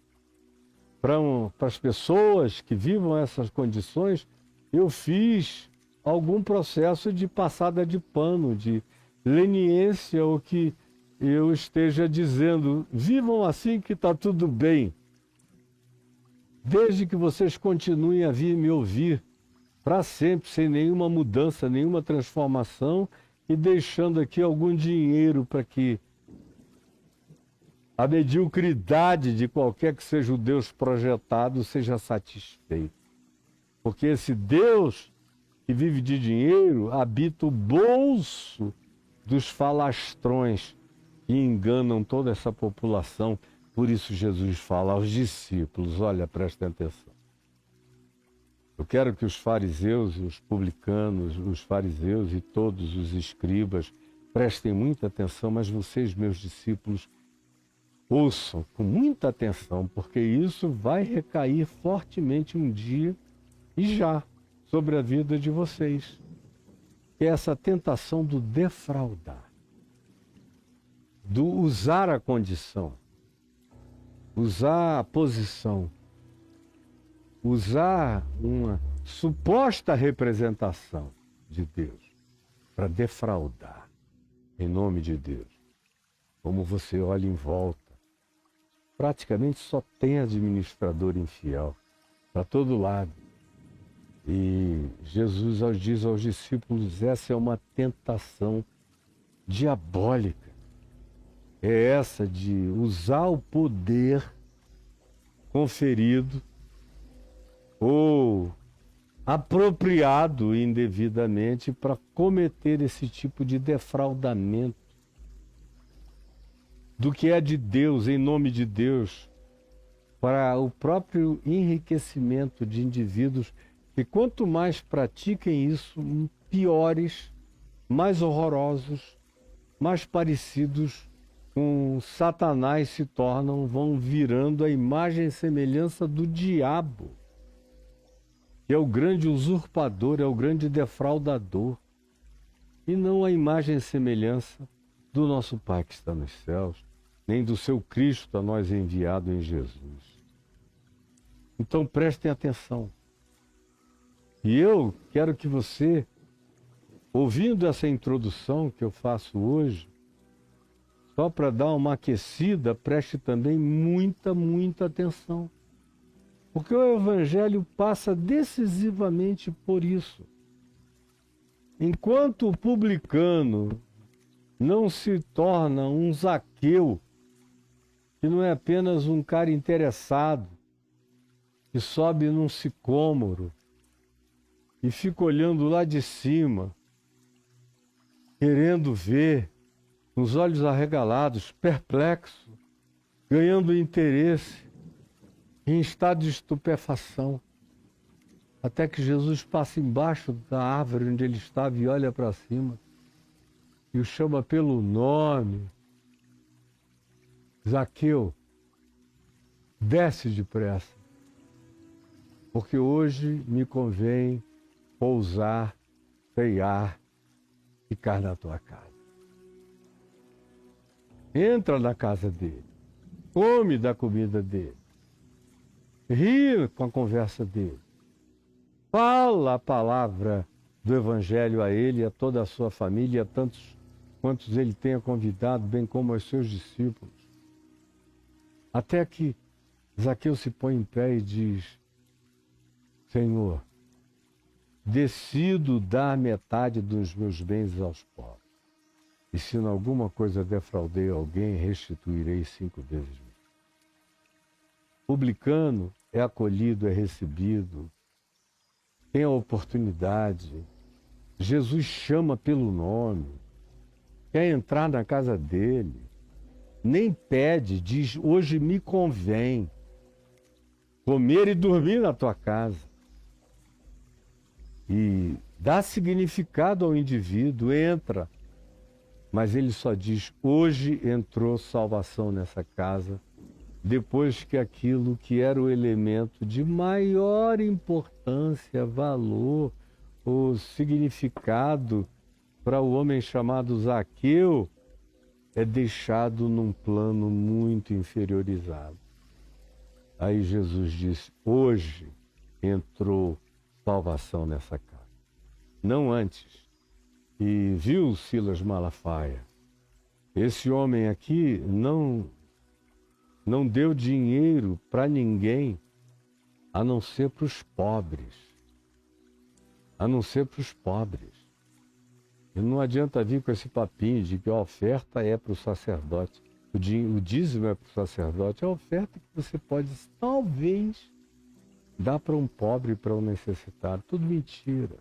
para as pessoas que vivam essas condições, eu fiz algum processo de passada de pano, de leniência, ou que eu esteja dizendo, vivam assim que está tudo bem. Desde que vocês continuem a vir me ouvir para sempre, sem nenhuma mudança, nenhuma transformação, e deixando aqui algum dinheiro para que a mediocridade de qualquer que seja o Deus projetado seja satisfeito. Porque esse Deus que vive de dinheiro habita o bolso dos falastrões que enganam toda essa população. Por isso Jesus fala aos discípulos, olha, prestem atenção. Eu quero que os fariseus, os publicanos, os fariseus e todos os escribas prestem muita atenção, mas vocês, meus discípulos, ouçam com muita atenção, porque isso vai recair fortemente um dia e já sobre a vida de vocês. Que é essa tentação do defraudar, do usar a condição, usar a posição, usar uma suposta representação de Deus para defraudar, em nome de Deus. Como você olha em volta, praticamente só tem administrador infiel, para todo lado. E Jesus diz aos discípulos, essa é uma tentação diabólica. É essa de usar o poder conferido ou apropriado indevidamente para cometer esse tipo de defraudamento do que é de Deus, em nome de Deus, para o próprio enriquecimento de indivíduos que quanto mais pratiquem isso, piores, mais horrorosos, mais parecidos com Satanás se tornam, vão virando a imagem e semelhança do diabo, que é o grande usurpador, é o grande defraudador, e não a imagem e semelhança do nosso Pai que está nos céus, nem do seu Cristo a nós enviado em Jesus. Então prestem atenção. E eu quero que você, ouvindo essa introdução que eu faço hoje, só para dar uma aquecida, preste também muita atenção. Porque o Evangelho passa decisivamente por isso. Enquanto o publicano não se torna um Zaqueu, que não é apenas um cara interessado, que sobe num sicômoro e fica olhando lá de cima, querendo ver, com os olhos arregalados, perplexo, ganhando interesse, em estado de estupefação, até que Jesus passa embaixo da árvore onde ele estava e olha para cima e o chama pelo nome. Zaqueu, desce depressa, porque hoje me convém pousar, ceiar, ficar na tua casa. Entra na casa dele, come da comida dele, ri com a conversa dele, fala a palavra do Evangelho a ele e a toda a sua família, a tantos quantos ele tenha convidado, bem como aos seus discípulos. Até que Zaqueu se põe em pé e diz, Senhor, decido dar metade dos meus bens aos pobres. E se em alguma coisa defraudei alguém, restituirei 5 vezes mais. Publicano é acolhido, é recebido, tem a oportunidade. Jesus chama pelo nome, quer entrar na casa dele, nem pede, diz, hoje me convém comer e dormir na tua casa. E dá significado ao indivíduo, entra. Mas ele só diz, hoje entrou salvação nessa casa, depois que aquilo que era o elemento de maior importância, valor ou significado para o homem chamado Zaqueu, é deixado num plano muito inferiorizado. Aí Jesus disse, hoje entrou salvação nessa casa. não antes. E viu Silas Malafaia. Esse homem aqui não deu dinheiro para ninguém, a não ser para os pobres. A não ser para os pobres. E não adianta vir com esse papinho de que a oferta é para o sacerdote. O dízimo é para o sacerdote. A oferta que você pode, talvez, dar para um pobre e para um necessitado. Tudo mentira.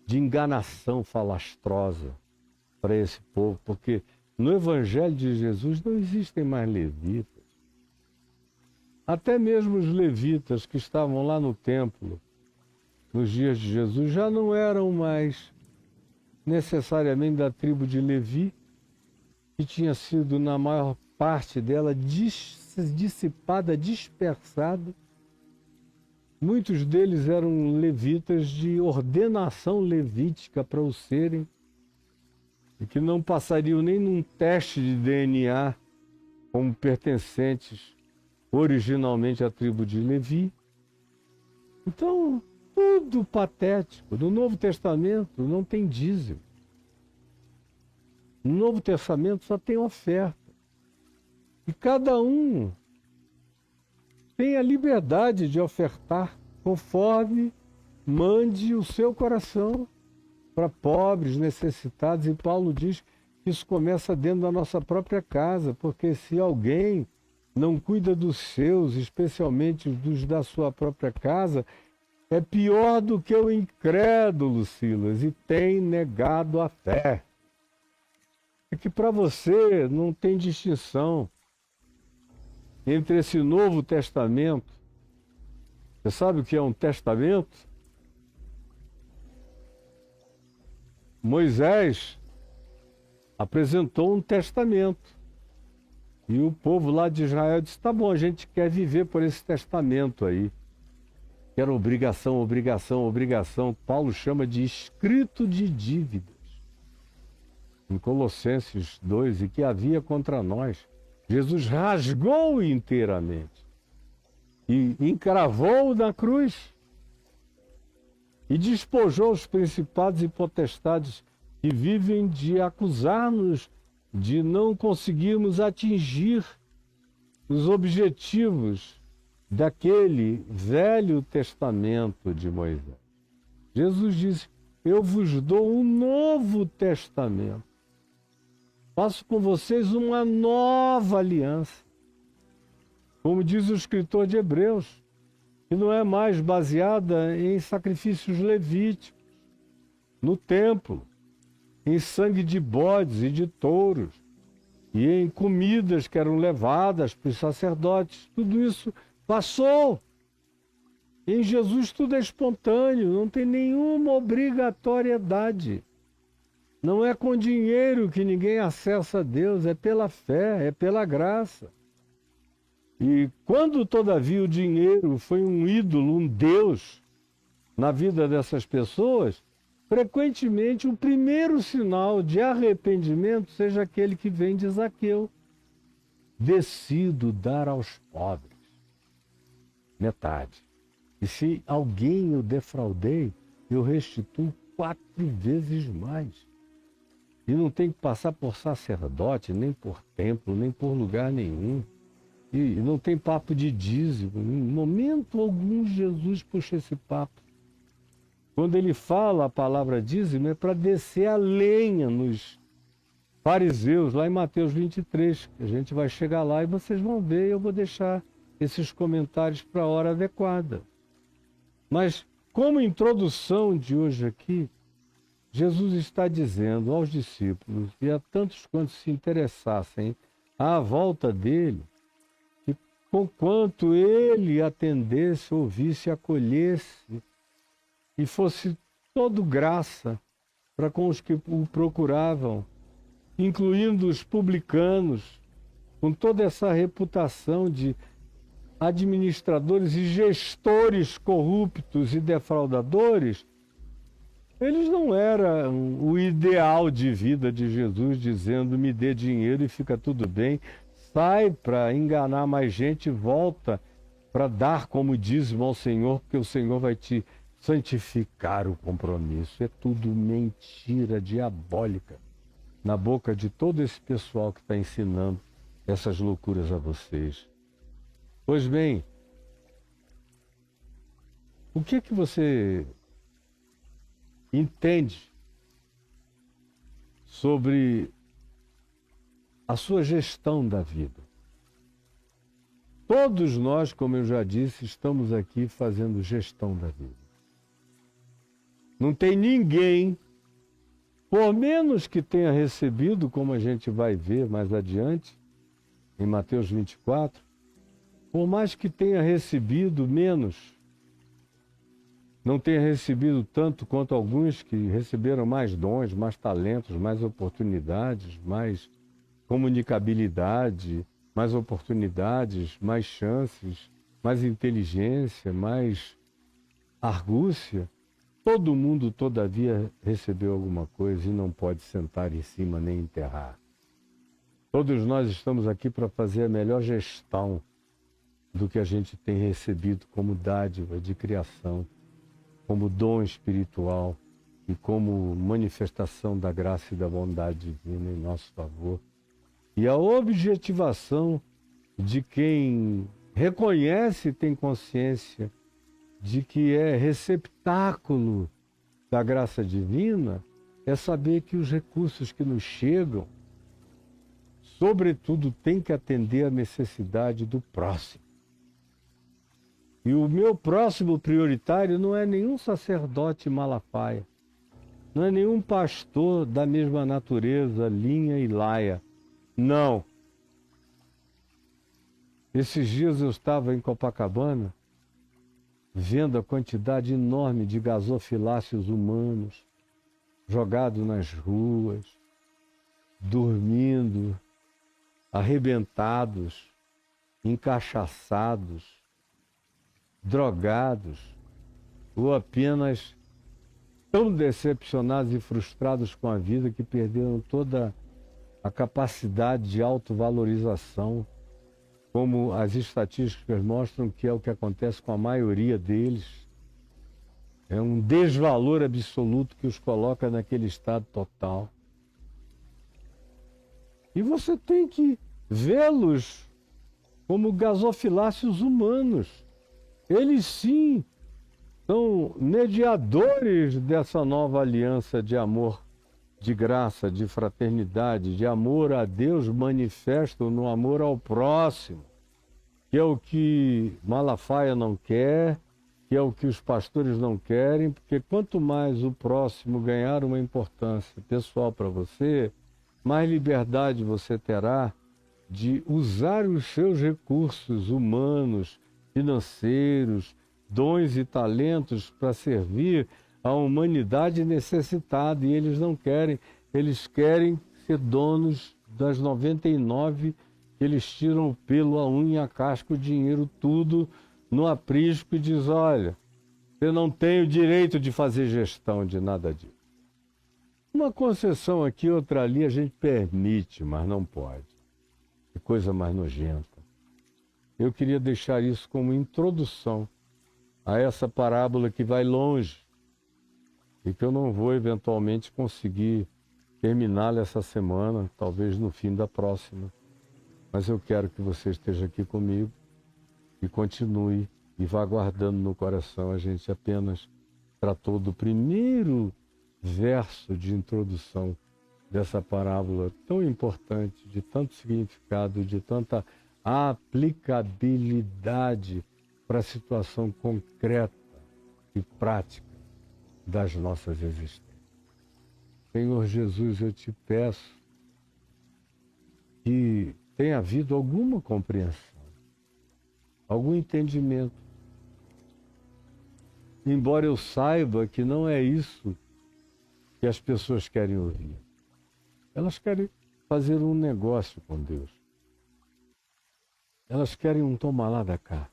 De enganação falastrosa para esse povo. Porque no Evangelho de Jesus não existem mais levitas. Até mesmo os levitas que estavam lá no templo, nos dias de Jesus, já não eram mais necessariamente da tribo de Levi, que tinha sido, na maior parte dela, dissipada, dispersada. Muitos deles eram levitas de ordenação levítica para o serem, e que não passariam nem num teste de DNA como pertencentes originalmente à tribo de Levi. Então, tudo patético. No Novo Testamento não tem dízimo. No Novo Testamento só tem oferta. E cada um tem a liberdade de ofertar conforme mande o seu coração para pobres, necessitados. E Paulo diz que isso começa dentro da nossa própria casa, porque se alguém não cuida dos seus, especialmente dos da sua própria casa, é pior do que o incrédulo, Silas, e tem negado a fé. É que para você não tem distinção entre esse Novo Testamento. Você sabe o que é um testamento? Moisés apresentou um testamento. E o povo lá de Israel disse, tá bom, a gente quer viver por esse testamento aí. Que era obrigação, obrigação, obrigação. Paulo chama de escrito de dívidas. Em Colossenses 2, e que havia contra nós. Jesus rasgou inteiramente. E encravou na cruz. E despojou os principados e potestades que vivem de acusar-nos de não conseguirmos atingir os objetivos daquele Velho Testamento de Moisés. Jesus disse, eu vos dou um novo testamento. Faço com vocês uma nova aliança. Como diz o escritor de Hebreus, que não é mais baseada em sacrifícios levíticos, no templo, em sangue de bodes e de touros, e em comidas que eram levadas para os sacerdotes. Tudo isso passou. Em Jesus tudo é espontâneo, não tem nenhuma obrigatoriedade. Não é com dinheiro que ninguém acessa a Deus, é pela fé, é pela graça. E quando, todavia, o dinheiro foi um ídolo, um Deus na vida dessas pessoas, frequentemente o primeiro sinal de arrependimento seja aquele que vem de Zaqueu. Decido dar aos pobres metade. E se alguém eu defraudei, eu restituo 4 vezes mais. E não tem que passar por sacerdote, nem por templo, nem por lugar nenhum. E não tem papo de dízimo. Em momento algum Jesus puxa esse papo. Quando ele fala a palavra dízimo, é para descer a lenha nos fariseus, lá em Mateus 23. A gente vai chegar lá e vocês vão ver, eu vou deixar esses comentários para a hora adequada. Mas, como introdução de hoje aqui, Jesus está dizendo aos discípulos e a tantos quantos se interessassem à volta dele, que conquanto ele atendesse, ouvisse, acolhesse e fosse todo graça para com os que o procuravam, incluindo os publicanos, com toda essa reputação de administradores e gestores corruptos e defraudadores, eles não eram o ideal de vida de Jesus, dizendo, me dê dinheiro e fica tudo bem, sai para enganar mais gente e volta para dar como dízimo ao Senhor, porque o Senhor vai te santificar o compromisso. É tudo mentira diabólica na boca de todo esse pessoal que está ensinando essas loucuras a vocês. Pois bem, o que você entende sobre a sua gestão da vida? Todos nós, como eu já disse, estamos aqui fazendo gestão da vida. Não tem ninguém, por menos que tenha recebido, como a gente vai ver mais adiante, em Mateus 24, por mais que tenha recebido menos, não tenha recebido tanto quanto alguns que receberam mais dons, mais talentos, mais oportunidades, mais comunicabilidade, mais oportunidades, mais chances, mais inteligência, mais argúcia. Todo mundo, todavia, recebeu alguma coisa e não pode sentar em cima nem enterrar. Todos nós estamos aqui para fazer a melhor gestão do que a gente tem recebido como dádiva de criação, como dom espiritual e como manifestação da graça e da bondade divina em nosso favor. E a objetivação de quem reconhece e tem consciência de que é receptáculo da graça divina é saber que os recursos que nos chegam, sobretudo, têm que atender à necessidade do próximo. E o meu próximo prioritário não é nenhum sacerdote malafaia, não é nenhum pastor da mesma natureza, linha e laia. Não. Esses dias eu estava em Copacabana, vendo a quantidade enorme de gasofiláceos humanos jogados nas ruas, dormindo, arrebentados, encachaçados, drogados, ou apenas tão decepcionados e frustrados com a vida que perderam toda a capacidade de autovalorização, como as estatísticas mostram que é o que acontece com a maioria deles. É um desvalor absoluto que os coloca naquele estado total. E você tem que vê-los como gasofiláceos humanos. Eles sim são mediadores dessa nova aliança de amor, de graça, de fraternidade, de amor a Deus manifesto no amor ao próximo, que é o que Malafaia não quer, que é o que os pastores não querem, porque quanto mais o próximo ganhar uma importância pessoal para você, mais liberdade você terá de usar os seus recursos humanos, financeiros, dons e talentos para servir a humanidade necessitada. E eles não querem, eles querem ser donos das 99 que eles tiram o pelo, a unha, a casca, o dinheiro, tudo no aprisco e diz: olha, você não tem o direito de fazer gestão de nada disso. Uma concessão aqui, outra ali, a gente permite, mas não pode. Que coisa mais nojenta. Eu queria deixar isso como introdução a essa parábola que vai longe e que eu não vou eventualmente conseguir terminá-la essa semana, talvez no fim da próxima. Mas eu quero que você esteja aqui comigo e continue e vá guardando no coração. A gente apenas tratou do primeiro verso de introdução dessa parábola tão importante, de tanto significado, de tanta aplicabilidade para a situação concreta e prática das nossas existências. Senhor Jesus, eu te peço que tenha havido alguma compreensão, algum entendimento. Embora eu saiba que não é isso que as pessoas querem ouvir. Elas querem fazer um negócio com Deus. Elas querem um toma lá da cá.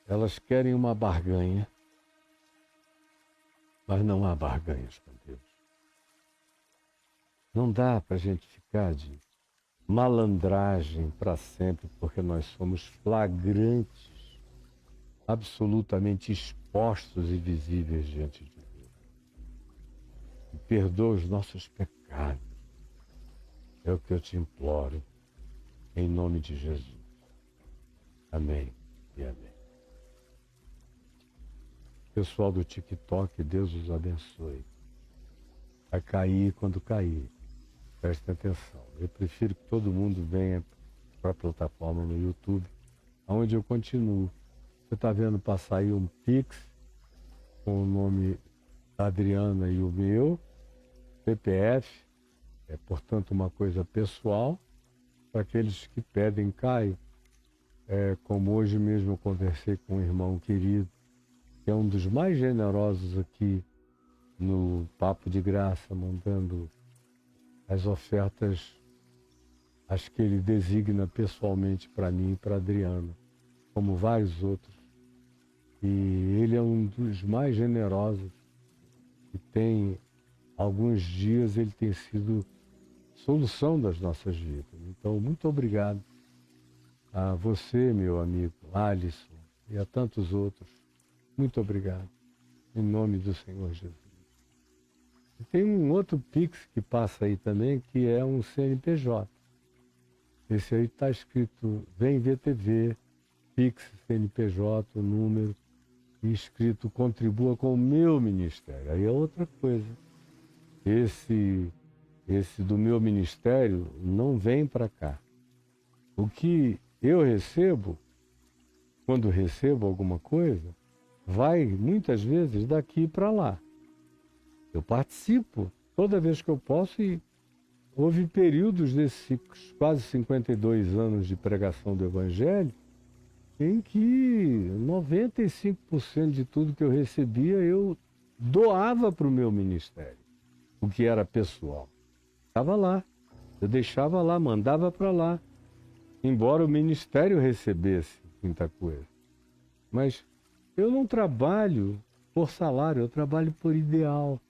Elas querem uma barganha. Mas não há barganhas com Deus. Não dá para a gente ficar de malandragem para sempre, porque nós somos flagrantes, absolutamente manifestos e visíveis diante de Deus. E perdoa os nossos pecados. É o que eu te imploro, em nome de Jesus. Amém e amém. Pessoal do TikTok, Deus os abençoe. Vai cair quando cair. Prestem atenção. Eu prefiro que todo mundo venha para a plataforma no YouTube, onde eu continuo. Você está vendo passar aí um Pix com o nome da Adriana e o meu, CPF, portanto uma coisa pessoal, para aqueles que pedem, Caio, como hoje mesmo eu conversei com um irmão querido, que é um dos mais generosos aqui no Papo de Graça, mandando as ofertas, as que ele designa pessoalmente para mim e para a Adriana, como vários outros. E ele é um dos mais generosos e tem, alguns dias, ele tem sido solução das nossas vidas. Então, muito obrigado a você, meu amigo Alisson, e a tantos outros. Muito obrigado, em nome do Senhor Jesus. E tem um outro Pix que passa aí também, que é um CNPJ. Esse aí está escrito Vem VTV, Pix CNPJ, o número, e escrito Contribua com o meu ministério. Aí é outra coisa. Esse do meu ministério não vem para cá. O que eu recebo, quando recebo alguma coisa, vai muitas vezes daqui para lá. Eu participo toda vez que eu posso e houve períodos desses quase 52 anos de pregação do Evangelho em que 95% de tudo que eu recebia eu doava para o meu ministério, o que era pessoal. Estava lá, eu deixava lá, mandava para lá, embora o ministério recebesse muita coisa. Mas eu não trabalho por salário, eu trabalho por ideal.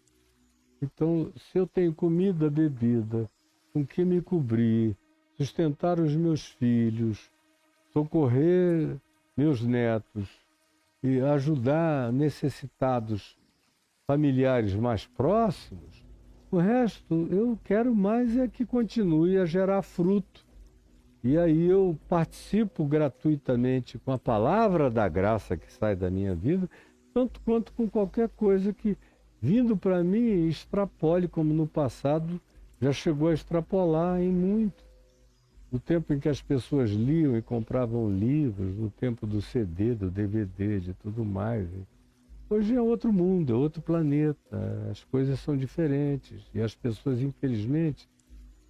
Então, se eu tenho comida, bebida, com que me cobrir, sustentar os meus filhos, socorrer meus netos e ajudar necessitados familiares mais próximos, o resto eu quero mais é que continue a gerar fruto. E aí eu participo gratuitamente com a palavra da graça que sai da minha vida, tanto quanto com qualquer coisa que, vindo para mim, extrapole, como no passado já chegou a extrapolar em muito. No tempo em que as pessoas liam e compravam livros, no tempo do CD, do DVD, de tudo mais. Hoje é outro mundo, é outro planeta, as coisas são diferentes e as pessoas, infelizmente,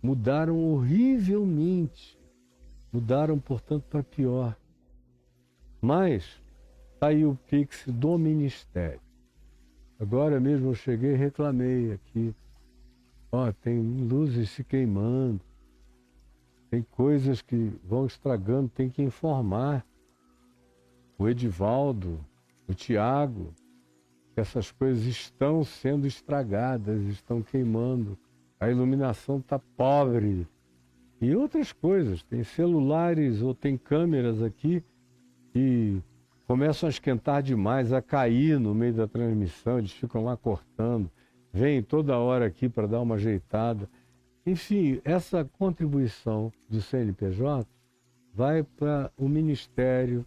mudaram horrivelmente. Mudaram, portanto, para pior. Mas está aí o Pix do Ministério. Agora mesmo eu cheguei e reclamei aqui. Tem luzes se queimando. Tem coisas que vão estragando, tem que informar. O Edivaldo, o Tiago, que essas coisas estão sendo estragadas, estão queimando. A iluminação está pobre. E outras coisas, tem celulares ou tem câmeras aqui que começam a esquentar demais, a cair no meio da transmissão, eles ficam lá cortando, vêm toda hora aqui para dar uma ajeitada. Enfim, essa contribuição do CNPJ vai para o Ministério,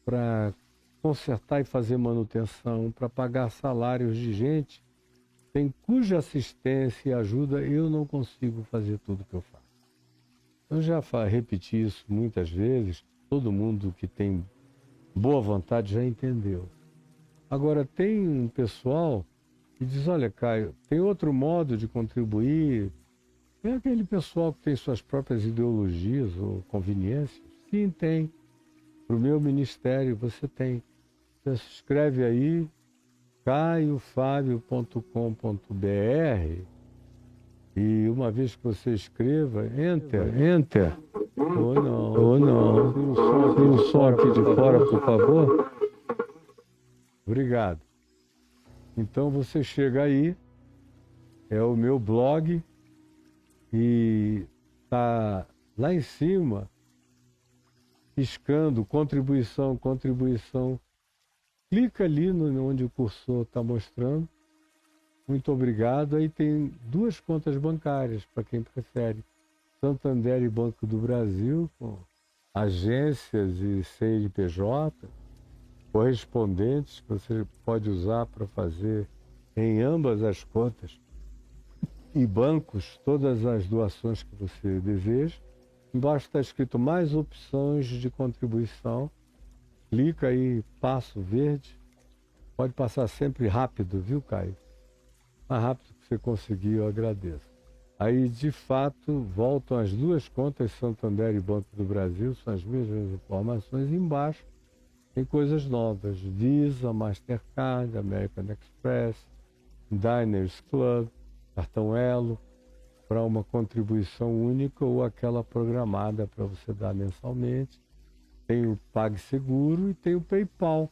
para consertar e fazer manutenção, para pagar salários de gente cuja assistência e ajuda eu não consigo fazer tudo que eu faço. Eu já repeti isso muitas vezes, todo mundo que tem boa vontade já entendeu. Agora, tem um pessoal que diz, olha, Caio, tem outro modo de contribuir. É aquele pessoal que tem suas próprias ideologias ou conveniências? Sim, tem. Para o meu ministério você tem. Você escreve aí, caiofabio.com.br, e uma vez que você escreva, enter. Ou não. Tem um som aqui de fora, por favor. Obrigado. Então você chega aí, é o meu blog, e tá lá em cima, piscando, contribuição. clica ali onde o cursor está mostrando. Muito obrigado. Aí tem 2 contas bancárias, para quem prefere. Santander e Banco do Brasil, com agências e CNPJ, correspondentes que você pode usar para fazer em ambas as contas e bancos todas as doações que você deseja. Embaixo está escrito mais opções de contribuição. Clica aí, passo verde. Pode passar sempre rápido, viu, Caio? Mais rápido que você conseguir, eu agradeço. Aí, de fato, voltam as 2 contas, Santander e Banco do Brasil, são as mesmas informações. Embaixo tem coisas novas: Visa, Mastercard, American Express, Diners Club, cartão Elo, para uma contribuição única ou aquela programada para você dar mensalmente. Tem o PagSeguro e tem o PayPal.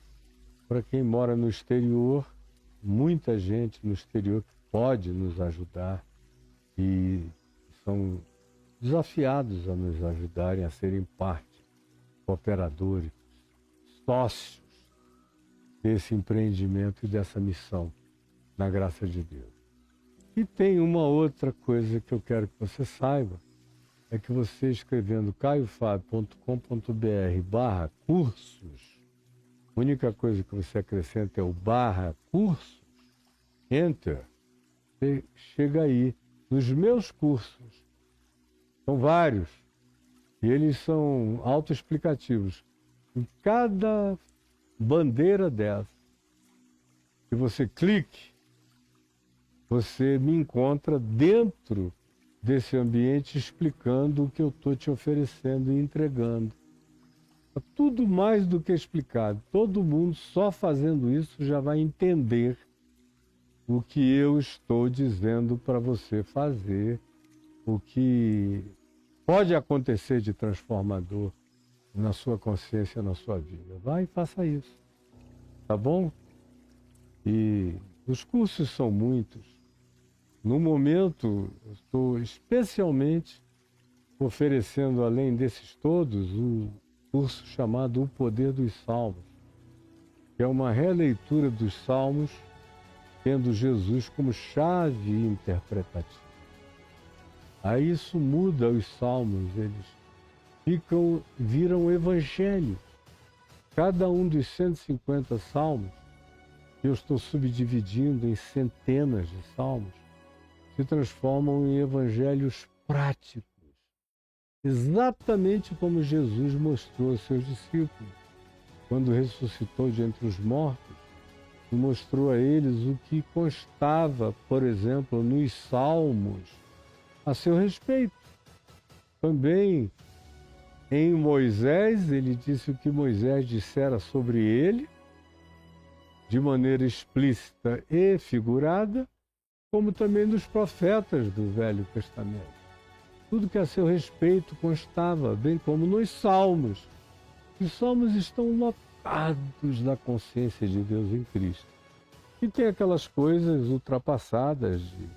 Para quem mora no exterior, muita gente no exterior que pode nos ajudar e são desafiados a nos ajudarem a serem parte, cooperadores, sócios desse empreendimento e dessa missão, na graça de Deus. E tem uma outra coisa que eu quero que você saiba, é que você escrevendo caiofabio.com.br/cursos, a única coisa que você acrescenta é o /cursos, enter, você chega aí nos meus cursos. São vários e eles são autoexplicativos. Em cada bandeira dessa que você clique, você me encontra dentro desse ambiente explicando o que eu estou te oferecendo e entregando. Tudo mais do que explicado. Todo mundo só fazendo isso já vai entender o que eu estou dizendo para você fazer, o que pode acontecer de transformador na sua consciência, na sua vida. Vai e faça isso, tá bom? E os cursos são muitos. No momento, eu estou especialmente oferecendo, além desses todos, um curso chamado O Poder dos Salmos, que é uma releitura dos Salmos, tendo Jesus como chave interpretativa. Aí isso muda os Salmos, eles viram evangelhos. Cada um dos 150 Salmos, que eu estou subdividindo em centenas de Salmos, se transformam em evangelhos práticos, exatamente como Jesus mostrou aos seus discípulos, quando ressuscitou de entre os mortos, e mostrou a eles o que constava, por exemplo, nos Salmos a seu respeito. Também em Moisés, ele disse o que Moisés dissera sobre ele, de maneira explícita e figurada, como também nos profetas do Velho Testamento. Tudo que a seu respeito constava, bem como nos Salmos. Os Salmos estão lotados da consciência de Deus em Cristo. E tem aquelas coisas ultrapassadas de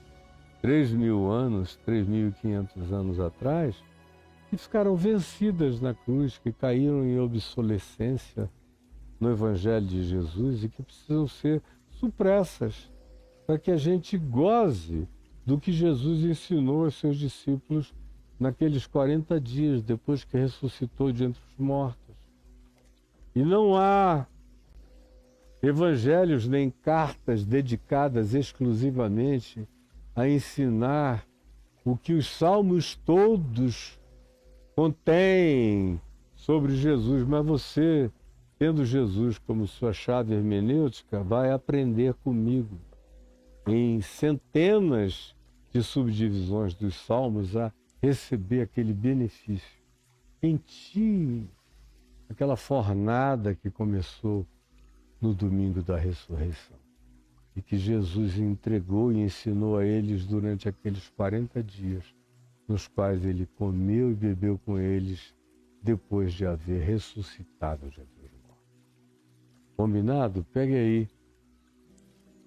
3.000 anos, 3.500 anos atrás, que ficaram vencidas na cruz, que caíram em obsolescência no Evangelho de Jesus e que precisam ser supressas para que a gente goze do que Jesus ensinou aos seus discípulos naqueles 40 dias depois que ressuscitou de entre os mortos. E não há evangelhos nem cartas dedicadas exclusivamente a ensinar o que os salmos todos contêm sobre Jesus, mas você, tendo Jesus como sua chave hermenêutica, vai aprender comigo em centenas de subdivisões dos salmos a receber aquele benefício. Em ti, aquela fornada que começou no domingo da ressurreição e que Jesus entregou e ensinou a eles durante aqueles 40 dias, nos quais ele comeu e bebeu com eles depois de haver ressuscitado de entre os mortos. Combinado? Pegue aí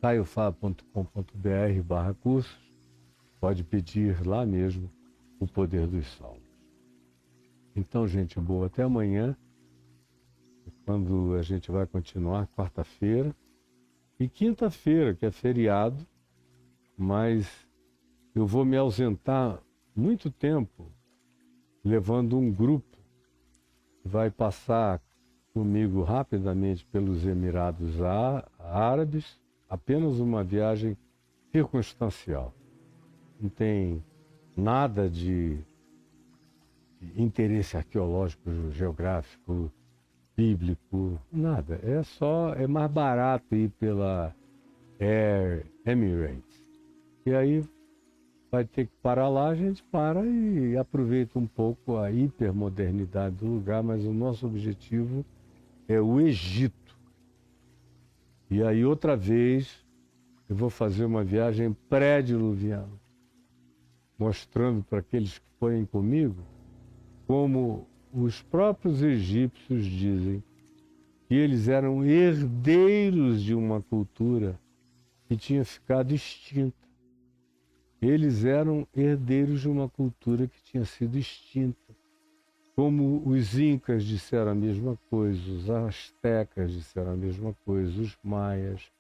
caiofab.com.br/cursos, pode pedir lá mesmo o Poder dos Salmos. Então, gente boa, até amanhã. quando a gente vai continuar, quarta-feira, e quinta-feira, que é feriado, mas eu vou me ausentar muito tempo, levando um grupo que vai passar comigo rapidamente pelos Emirados Árabes, apenas uma viagem circunstancial. Não tem nada de interesse arqueológico, geográfico, bíblico, nada. É mais barato ir pela Air Emirates. E aí vai ter que parar lá, a gente para e aproveita um pouco a hipermodernidade do lugar, mas o nosso objetivo é o Egito. E aí outra vez eu vou fazer uma viagem pré-diluviana, mostrando para aqueles que forem comigo como os próprios egípcios dizem que eles eram herdeiros de uma cultura que tinha ficado extinta. Eles eram herdeiros de uma cultura que tinha sido extinta. Como os incas disseram a mesma coisa, os astecas disseram a mesma coisa, os maias,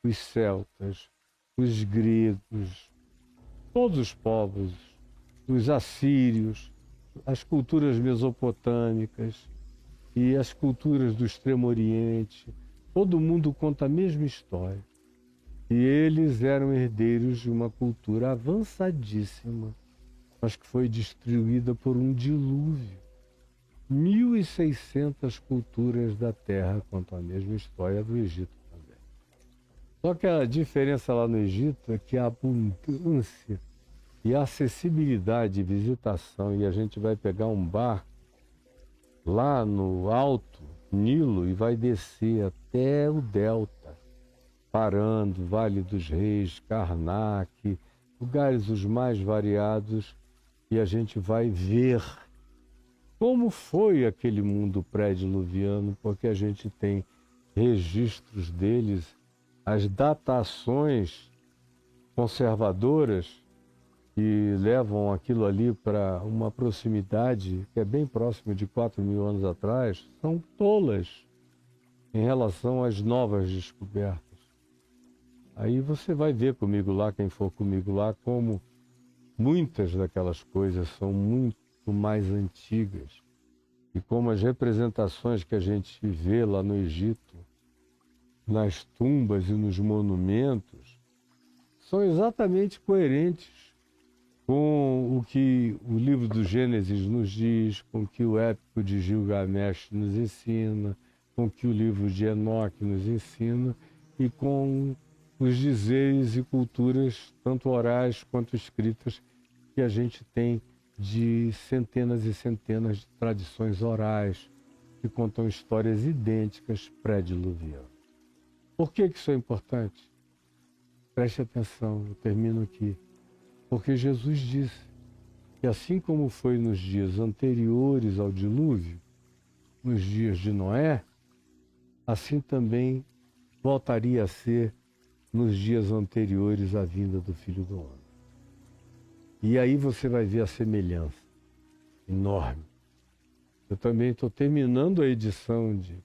os celtas, os gregos, todos os povos, os assírios, as culturas mesopotâmicas e as culturas do Extremo Oriente, todo mundo conta a mesma história. E eles eram herdeiros de uma cultura avançadíssima, mas que foi destruída por um dilúvio. 1.600 culturas da Terra contam a mesma história do Egito também. Só que a diferença lá no Egito é que a abundância e a acessibilidade de visitação, e a gente vai pegar um barco lá no alto Nilo e vai descer até o Delta, parando, Vale dos Reis, Karnak, lugares os mais variados, e a gente vai ver como foi aquele mundo pré-diluviano, porque a gente tem registros deles, as datações conservadoras que levam aquilo ali para uma proximidade que é bem próxima de 4.000 anos atrás, são tolas em relação às novas descobertas. Aí você vai ver comigo lá, quem for comigo lá, como muitas daquelas coisas são muito mais antigas e como as representações que a gente vê lá no Egito, nas tumbas e nos monumentos, são exatamente coerentes com o que o livro do Gênesis nos diz, com o que o épico de Gilgamesh nos ensina, com o que o livro de Enoque nos ensina e com os dizeres e culturas, tanto orais quanto escritas, que a gente tem de centenas e centenas de tradições orais que contam histórias idênticas pré-diluvianas. Por que isso é importante? Preste atenção, eu termino aqui. Porque Jesus disse que assim como foi nos dias anteriores ao dilúvio, nos dias de Noé, assim também voltaria a ser nos dias anteriores à vinda do Filho do Homem. E aí você vai ver a semelhança enorme. Eu também estou terminando a edição de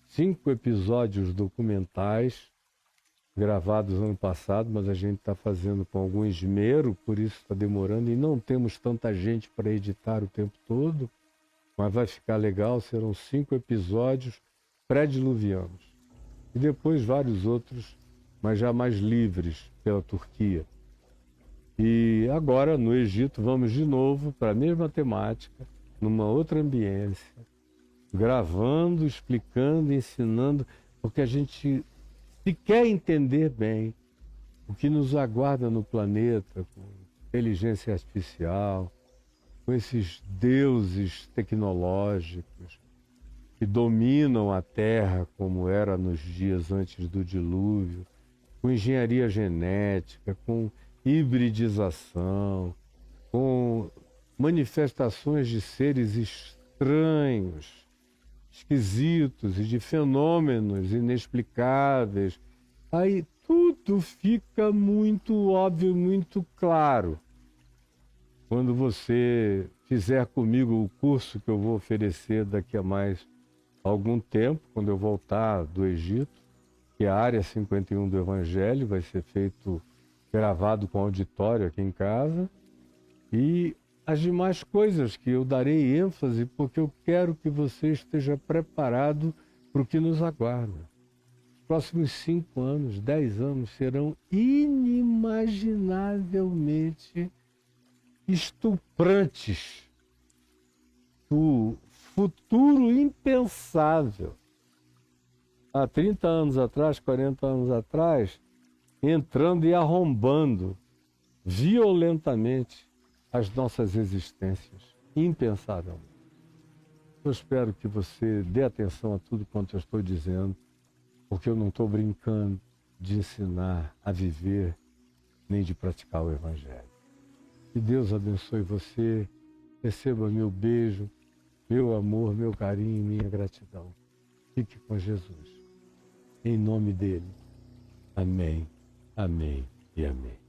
5 episódios documentais gravados ano passado, mas a gente está fazendo com algum esmero, por isso está demorando, e não temos tanta gente para editar o tempo todo, mas vai ficar legal, serão 5 episódios pré-diluvianos. E depois vários outros, mas já mais livres pela Turquia. E agora, no Egito, vamos de novo para a mesma temática, numa outra ambiência, gravando, explicando, ensinando, porque a gente, se quer entender bem o que nos aguarda no planeta, com inteligência artificial, com esses deuses tecnológicos que dominam a Terra como era nos dias antes do dilúvio, com engenharia genética, com hibridização, com manifestações de seres estranhos, esquisitos e de fenômenos inexplicáveis. Aí tudo fica muito óbvio, muito claro. Quando você fizer comigo o curso que eu vou oferecer daqui a mais algum tempo, quando eu voltar do Egito, que a área 51 do Evangelho vai ser feito gravado com auditório aqui em casa, e as demais coisas que eu darei ênfase, porque eu quero que você esteja preparado para o que nos aguarda. Os próximos 5 anos, 10 anos serão inimaginavelmente estuprantes. O futuro impensável. Há 30 anos atrás, 40 anos atrás, entrando e arrombando violentamente as nossas existências, impensavelmente. Eu espero que você dê atenção a tudo quanto eu estou dizendo, porque eu não estou brincando de ensinar a viver nem de praticar o Evangelho. Que Deus abençoe você, receba meu beijo, meu amor, meu carinho e minha gratidão. Fique com Jesus. Em nome dele. Amém, amém e amém.